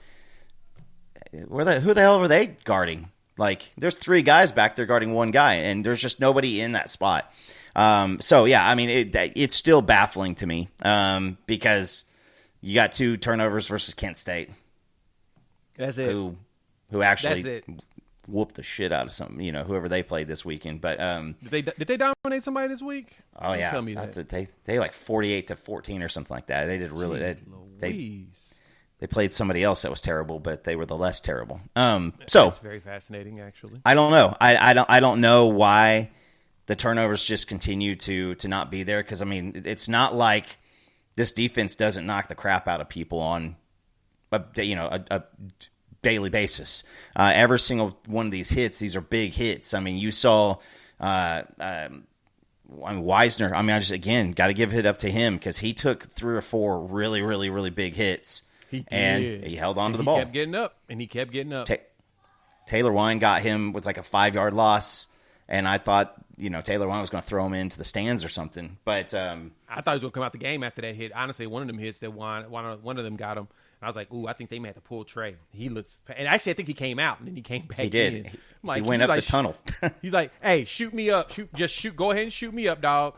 B: who the hell were they guarding? Like, there's 3 guys back there guarding one guy, and there's just nobody in that spot. I mean, it's still baffling to me because you got 2 turnovers versus Kent State.
A: That's it.
B: Who actually whooped the shit out of some, whoever they played this weekend. But
A: did they dominate somebody this week?
B: Oh yeah,
A: tell me that.
B: They like 48-14 or something like that. They did really.
A: Jeez,
B: they played somebody else that was terrible, but they were the less terrible.
A: That's very fascinating, actually.
B: I don't know. I don't know why the turnovers just continue to not be there. Because I mean, it's not like this defense doesn't knock the crap out of people on a daily basis. Every single one of these hits, these are big hits. I mean, you saw Wisner. I mean, I just, again, got to give it up to him because he took 3 or 4 really, really, really big hits. He did. And he held on to the ball.
A: He kept getting up.
B: Taylor Wine got him with like a 5-yard loss, and I thought, Taylor Wine was going to throw him into the stands or something. But
A: I thought he was going to come out the game after that hit. Honestly, one of them hits that one of them got him. I was like, ooh, I think they may have to pull Trey. He looks, and actually, I think he came out, and then he came back in.
B: He did.
A: Like,
B: he went up the tunnel.
A: He's like, hey, shoot me up. Shoot. Go ahead and shoot me up, dog.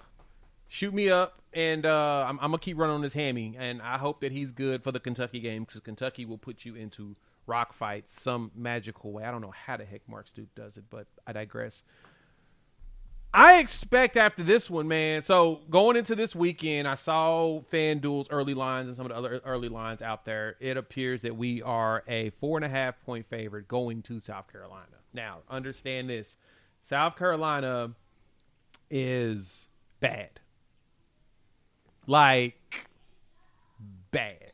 A: Shoot me up, and I'm going to keep running on this hammy, and I hope that he's good for the Kentucky game because Kentucky will put you into rock fights some magical way. I don't know how the heck Mark Stoops does it, but I digress. I expect after this one, man. So going into this weekend, I saw FanDuel's early lines and some of the other early lines out there. It appears that we are a 4.5-point favorite going to South Carolina. Now, understand this. South Carolina is bad. Like, bad.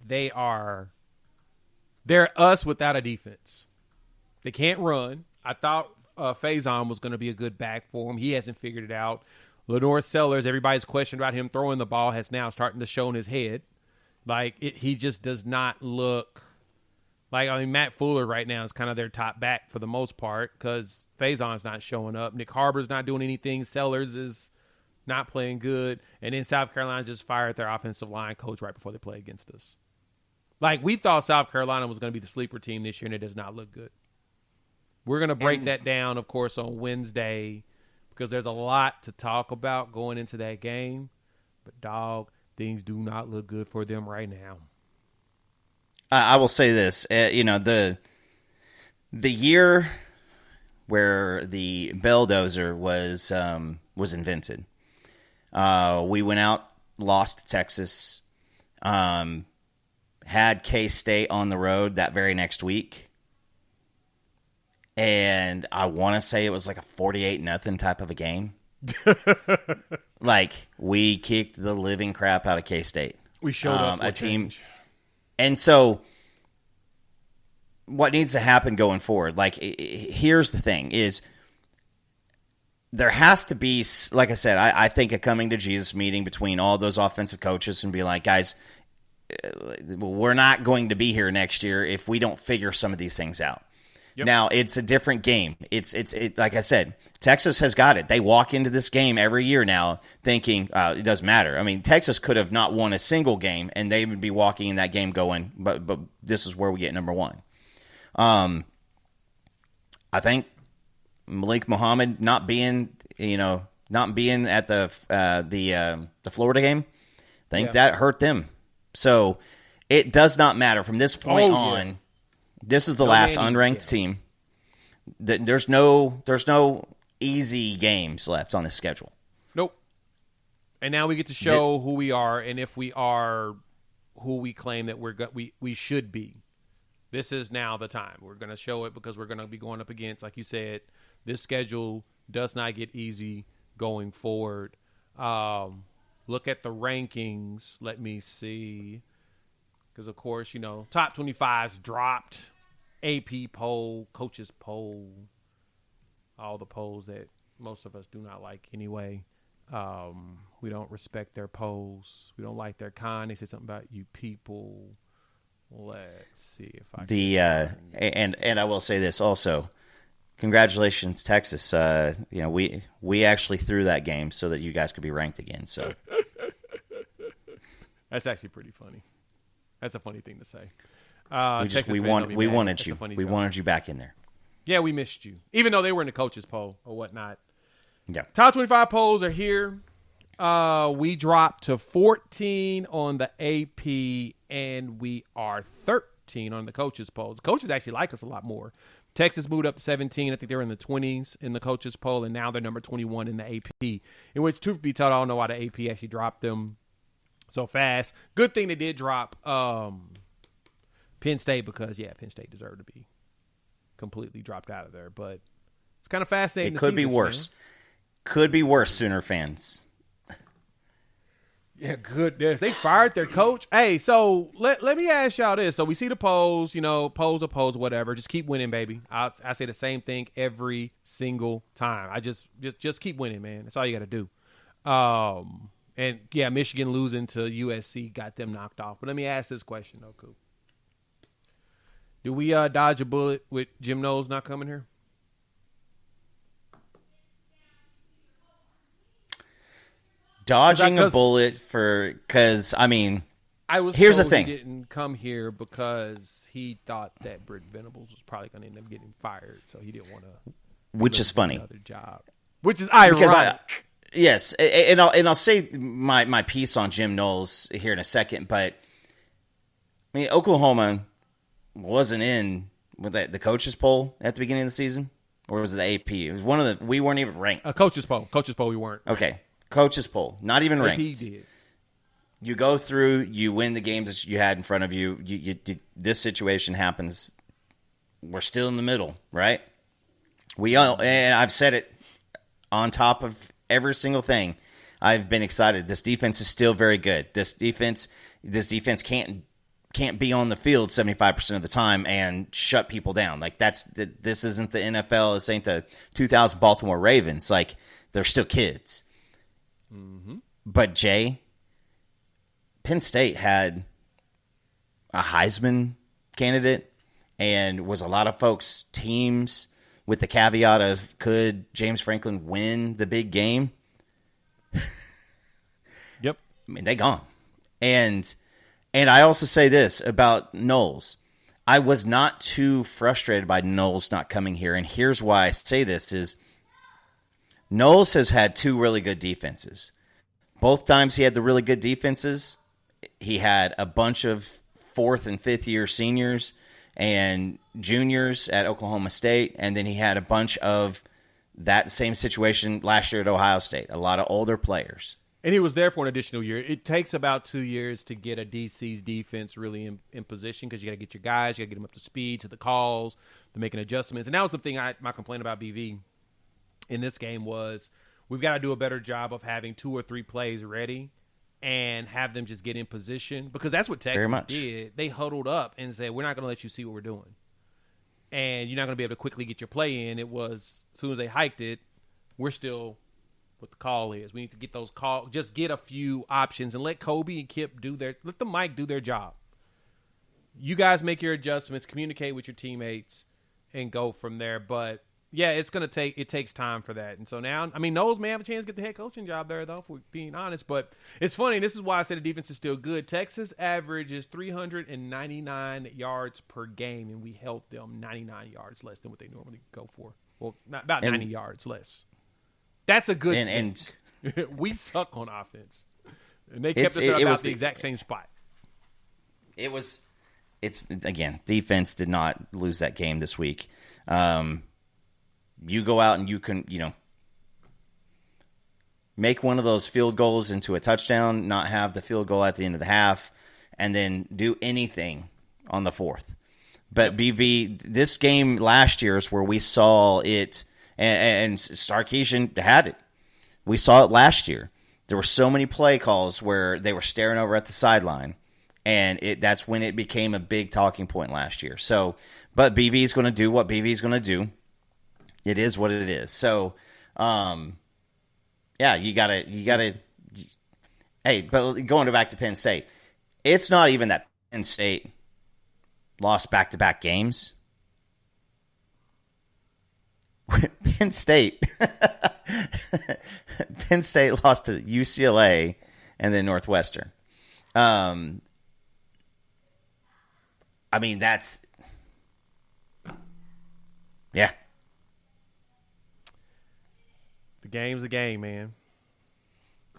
A: They're us without a defense. They can't run. I thought Faison was going to be a good back for him. He hasn't figured it out. Lenore Sellers, everybody's question about him throwing the ball has now starting to show in his head. Like, he just does not look like, I mean, Matt Fuller right now is kind of their top back for the most part because Faison's not showing up. Nick Harbor's not doing anything. Sellers is not playing good. And then South Carolina just fired their offensive line coach right before they play against us. Like, we thought South Carolina was going to be the sleeper team this year, and it does not look good. We're going to break that down, of course, on Wednesday because there's a lot to talk about going into that game. But, dog, things do not look good for them right now.
B: I will say this. The year where the Belldozer was invented, we went out, lost to Texas, had K-State on the road that very next week. And I want to say it was like a 48-0 type of a game. Like, we kicked the living crap out of K-State.
A: We showed up for
B: a team.
A: Change.
B: And so what needs to happen going forward, like, here's the thing, is there has to be, like I said, I think a coming to Jesus meeting between all those offensive coaches and be like, guys, we're not going to be here next year if we don't figure some of these things out. Yep. Now, it's a different game. It's like I said, Texas has got it. They walk into this game every year now thinking it doesn't matter. I mean, Texas could have not won a single game, and they would be walking in that game going, but this is where we get number one. I think Malik Muhammad not being at the Florida game, I think that hurt them. So it does not matter from this point on. Yeah. This is the last unranked team. There's no easy games left on the schedule.
A: Nope. And now we get to show who we are, and if we are who we claim that we should be. This is now the time. We're going to show it because we're going to be going up against, like you said, this schedule does not get easy going forward. Look at the rankings. Let me see. Because, of course, top 25's dropped. AP poll, coaches poll, all the polls that most of us do not like anyway. We don't respect their polls. We don't like their kind. They say something about you people. Let's see if I can.
B: And I will say this also. Congratulations, Texas. We actually threw that game so that you guys could be ranked again. So
A: that's actually pretty funny. That's a funny thing to say.
B: We wanted you. We wanted you back in there.
A: Yeah, we missed you. Even though they were in the coaches poll or whatnot.
B: Yeah.
A: Top 25 polls are here. We dropped to 14 on the AP, and we are 13 on the coaches polls. Coaches actually like us a lot more. Texas moved up to 17. I think they were in the 20s in the coaches poll, and now they're number 21 in the AP. In which, truth be told, I don't know why the AP actually dropped them so fast. Good thing they did drop Penn State because, Penn State deserved to be completely dropped out of there. But it's kind of fascinating.
B: It could be worse. Could be worse, Sooner fans.
A: Yeah, goodness. They fired their coach. Hey, so let me ask y'all this. So we see the polls, polls, whatever. Just keep winning, baby. I say the same thing every single time. I just keep winning, man. That's all you got to do. And, Michigan losing to USC got them knocked off. But let me ask this question, though, Coop. Do we dodge a bullet with Jim Knowles not coming here?
B: Dodging a bullet because
A: here's the thing. He didn't come here because he thought that Britt Venables was probably going to end up getting fired, so he didn't want to.
B: Which is funny.
A: Another job. Which is ironic.
B: Yes, and I'll say my piece on Jim Knowles here in a second, but Oklahoma wasn't in with the coaches poll at the beginning of the season, or was it the AP? It was one of the. We weren't even ranked.
A: A coaches poll. Coaches poll. We weren't.
B: Okay, coaches poll. Not even ranked.
A: AP did.
B: You go through. You win the games that you had in front of you. This situation happens. We're still in the middle, right? And I've said it on top of every single thing. I've been excited. This defense is still very good. This defense can't be on the field 75% of the time and shut people down. Like this isn't the NFL. This ain't the 2000 Baltimore Ravens. Like they're still kids.
A: Mm-hmm.
B: But Jay, Penn State had a Heisman candidate and was a lot of folks' teams with the caveat of could James Franklin win the big game?
A: Yep.
B: They gone. And I also say this about Knowles. I was not too frustrated by Knowles not coming here, and here's why I say this is Knowles has had two really good defenses. Both times he had the really good defenses, he had a bunch of 4th and 5th year seniors and juniors at Oklahoma State, and then he had a bunch of that same situation last year at Ohio State, a lot of older players.
A: And he was there for an additional year. It takes about 2 years to get a DC's defense really in position because you got to get your guys, you got to get them up to speed, to the calls, to making adjustments. And that was the thing my complaint about BV in this game was we've got to do a better job of having 2 or 3 plays ready and have them just get in position because that's what Texas did. They huddled up and said, we're not going to let you see what we're doing. And you're not going to be able to quickly get your play in. It was as soon as they hiked it, we're still what the call is. We need to get those calls, just get a few options and let Kobe and Kip let the mic do their job. You guys make your adjustments, communicate with your teammates, and go from there. But yeah, it takes time for that. And so now, I mean, Knowles may have a chance to get the head coaching job there, though, if we're being honest. But it's funny. This is why I said the defense is still good. Texas averages 399 yards per game, and we held them 99 yards less than what they normally go for. Well, about 90 yards less. That's a good
B: and
A: we suck on offense. And they kept us at about the exact same spot.
B: Again, defense did not lose that game this week. You go out and you can, make one of those field goals into a touchdown, not have the field goal at the end of the half, and then do anything on the fourth. But BV, this game last year is where we saw it, and Sarkisian had it. We saw it last year. There were so many play calls where they were staring over at the sideline, and that's when it became a big talking point last year. So, but BV is going to do what BV is going to do. It is what it is. So, yeah, you gotta. Hey, but going back to Penn State, it's not even that Penn State lost back-to-back games. Penn State lost to UCLA and then Northwestern. I mean, yeah.
A: The game's a game, man.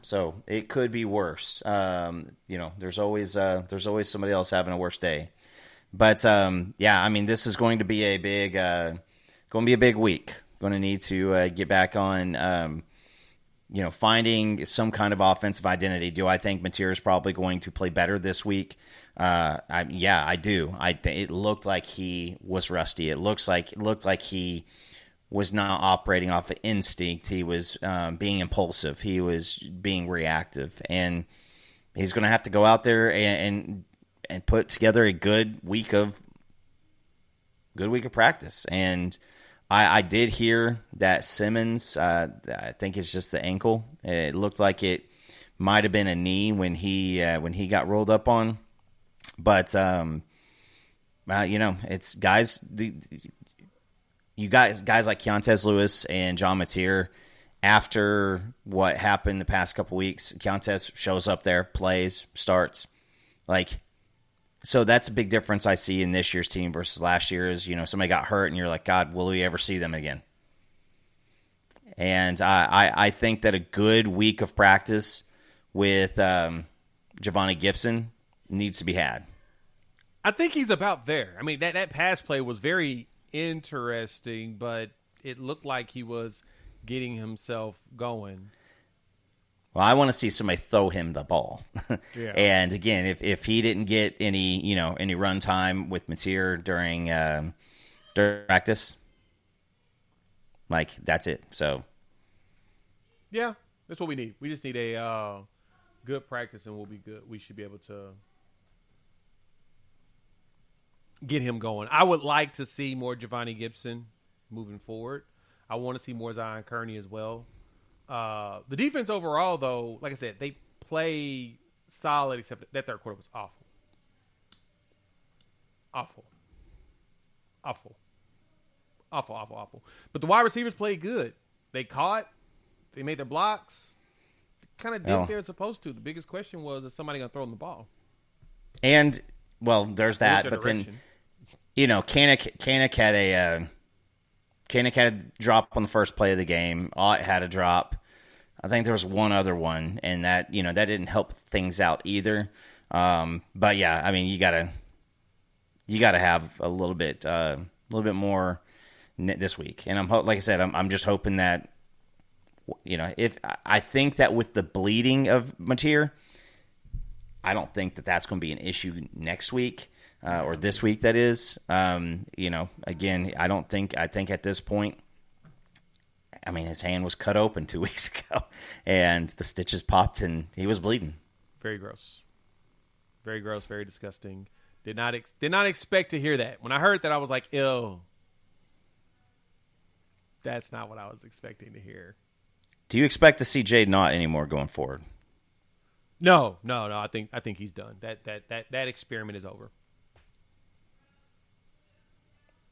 B: So it could be worse. There's always somebody else having a worse day. But yeah, I mean, this is going to be a big week. Going to need to get back on, finding some kind of offensive identity. Do I think Mateer is probably going to play better this week? Yeah, I do. It looked like he was rusty. It looked like he was not operating off of instinct. He was being impulsive. He was being reactive, and he's going to have to go out there and put together a good week of practice. And I did hear that Simmons, I think it's just the ankle. It looked like it might have been a knee when he got rolled up on. But it's guys. Guys like Keontez Lewis and John Mateer, after what happened the past couple weeks, Keontez shows up there, plays, starts. So that's a big difference I see in this year's team versus last year's. Somebody got hurt and you're like, God, will we ever see them again? And I think that a good week of practice with Giovanni Gibson needs to be had.
A: I think he's about there. I mean, that pass play was very interesting, but it looked like he was getting himself going.
B: Well, I want to see somebody throw him the ball.
A: Yeah.
B: And again, if he didn't get any run time with Mateer during practice, that's it. So
A: yeah, that's what we need. We just need a good practice, and we'll be good. We should be able to get him going. I would like to see more Giovanni Gibson moving forward. I want to see more Zion Kearney as well. The defense overall, though, like I said, they play solid, except that third quarter was awful. Awful. But the wide receivers played good. They caught. They made their blocks. They kind of did what they were supposed to. The biggest question was, is somebody going to throw them the ball?
B: And, well, there's that. But then, Kanak had a drop on the first play of the game. Ott had a drop. I think there was one other one, and that didn't help things out either. But yeah, I mean, you gotta have a little bit more this week. And like I said, I'm just hoping that if I think that with the bleeding of Mateer, I don't think that that's going to be an issue next week. Or this week, that is. Again, I think at this point, I mean, his hand was cut open 2 weeks ago, and the stitches popped, and he was bleeding.
A: Very gross. Very gross, very disgusting. Did not expect to hear that. When I heard that, I was like, ew. That's not what I was expecting to hear.
B: Do you expect to see Jade not anymore going forward?
A: No. I think he's done. That experiment is over.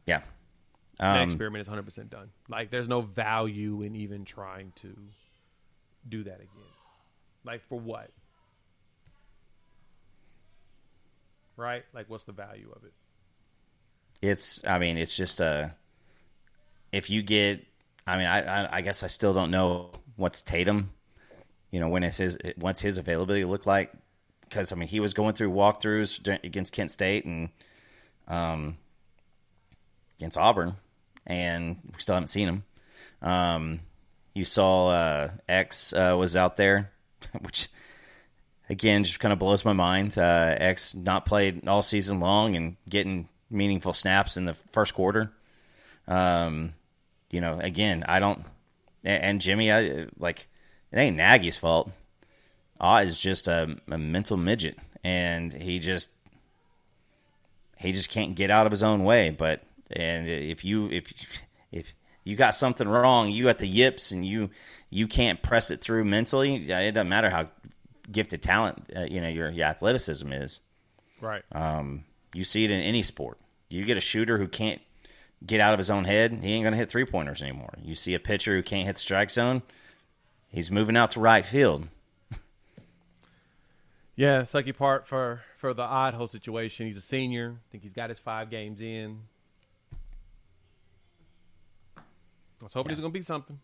B: Yeah.
A: That experiment is 100% done. Like, there's no value in even trying to do that again. Like, for what? Right? Like, what's the value of it?
B: It's just if you get, I guess I still don't know what's Tatum, what's his availability look like. Because, he was going through walkthroughs against Kent State and against Auburn, and we still haven't seen him. You saw X was out there, which, again, just kind of blows my mind. X not played all season long and getting meaningful snaps in the first quarter. Again, I don't. And Jimmy, it ain't Nagy's fault. Is just a mental midget, and he just can't get out of his own way. But if you got something wrong, you got the yips, and you can't press it through mentally. It doesn't matter how gifted talent your athleticism is.
A: Right.
B: You see it in any sport. You get a shooter who can't get out of his own head, he ain't going to hit three-pointers anymore. You see a pitcher who can't hit the strike zone, he's moving out to right field.
A: Yeah, sucky part for the Idaho situation. He's a senior. I think he's got his 5 games in. I was hoping he's going to be something.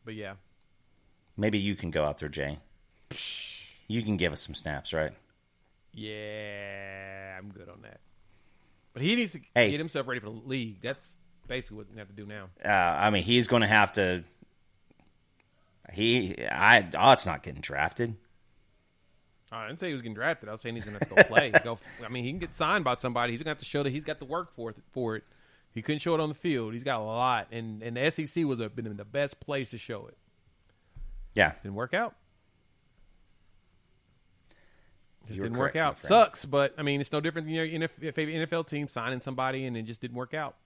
A: But, yeah.
B: Maybe you can go out there, Jay. You can give us some snaps, right?
A: Yeah, I'm good on that. But he needs to get himself ready for the league. That's basically what we have to do now.
B: He's going to have to. It's not getting drafted.
A: I didn't say he was getting drafted. I was saying he's going to have to go play. He can get signed by somebody. He's going to have to show that he's got the work for it. He couldn't show it on the field. He's got a lot, and the SEC was been in the best place to show it.
B: Yeah,
A: didn't work out. Didn't work out. Sucks, but it's no different than your NFL team signing somebody and it just didn't work out.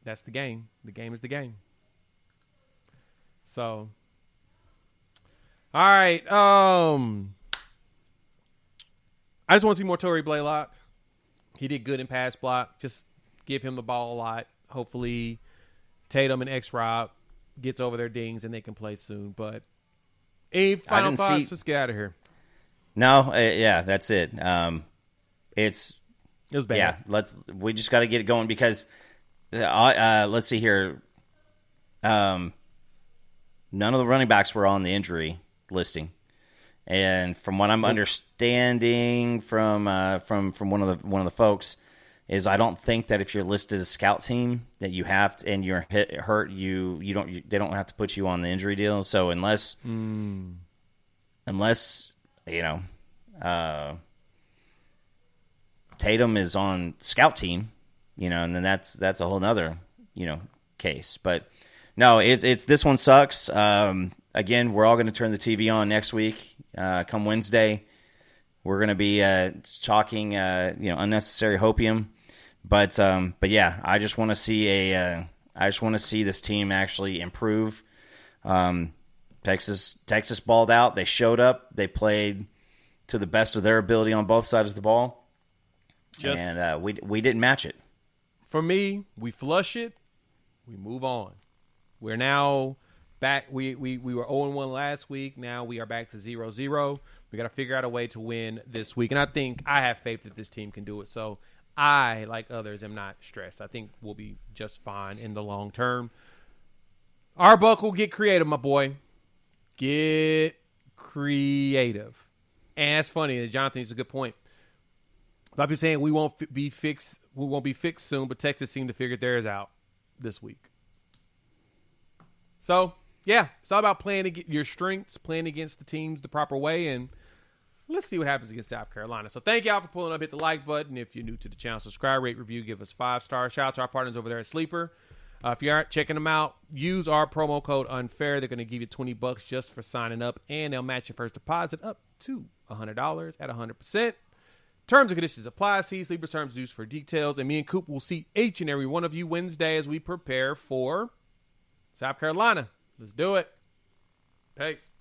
A: That's the game. The game is the game. So, all right. I just want to see more Torrey Blaylock. He did good in pass block. Just give him the ball a lot. Hopefully, Tatum and X-Rob gets over their dings and they can play soon. But any final thoughts? Let's get out of here.
B: No, that's it. It
A: was bad.
B: Yeah, we just got to get it going because let's see here. None of the running backs were on the injury listing, and from what I'm understanding from one of the folks is I don't think that if you're listed as scout team that you have to, and you're hurt, they don't have to put you on the injury deal. So unless Tatum is on scout team, and then that's a whole nother, case. But no, it's this one sucks. Again, we're all going to turn the TV on next week. Come Wednesday, we're going to be talking, unnecessary hopium. But yeah, I just want to see this team actually improve. Texas balled out. They showed up. They played to the best of their ability on both sides of the ball. And we didn't match it.
A: For me, we flush it. We move on. We're now back. We were 0-1 last week. Now we are back to 0-0. We got to figure out a way to win this week. And I have faith that this team can do it. So I, like others, am not stressed. I think we'll be just fine in the long term. Arbuckle, get creative, my boy. Get creative. And that's funny. Jonathan is a good point. A lot of people saying we won't be fixed soon, but Texas seemed to figure theirs out this week. So, yeah, it's all about playing your strengths, playing against the teams the proper way, and let's see what happens against South Carolina. So thank y'all for pulling up. Hit the like button. If you're new to the channel, subscribe, rate, review, give us 5 stars. Shout out to our partners over there at Sleeper. If you aren't checking them out, use our promo code UNFAIR. They're going to give you $20 just for signing up, and they'll match your first deposit up to $100 at 100%. Terms and conditions apply. See Sleeper Terms used for details. And me and Coop will see each and every one of you Wednesday as we prepare for South Carolina. Let's do it. Peace.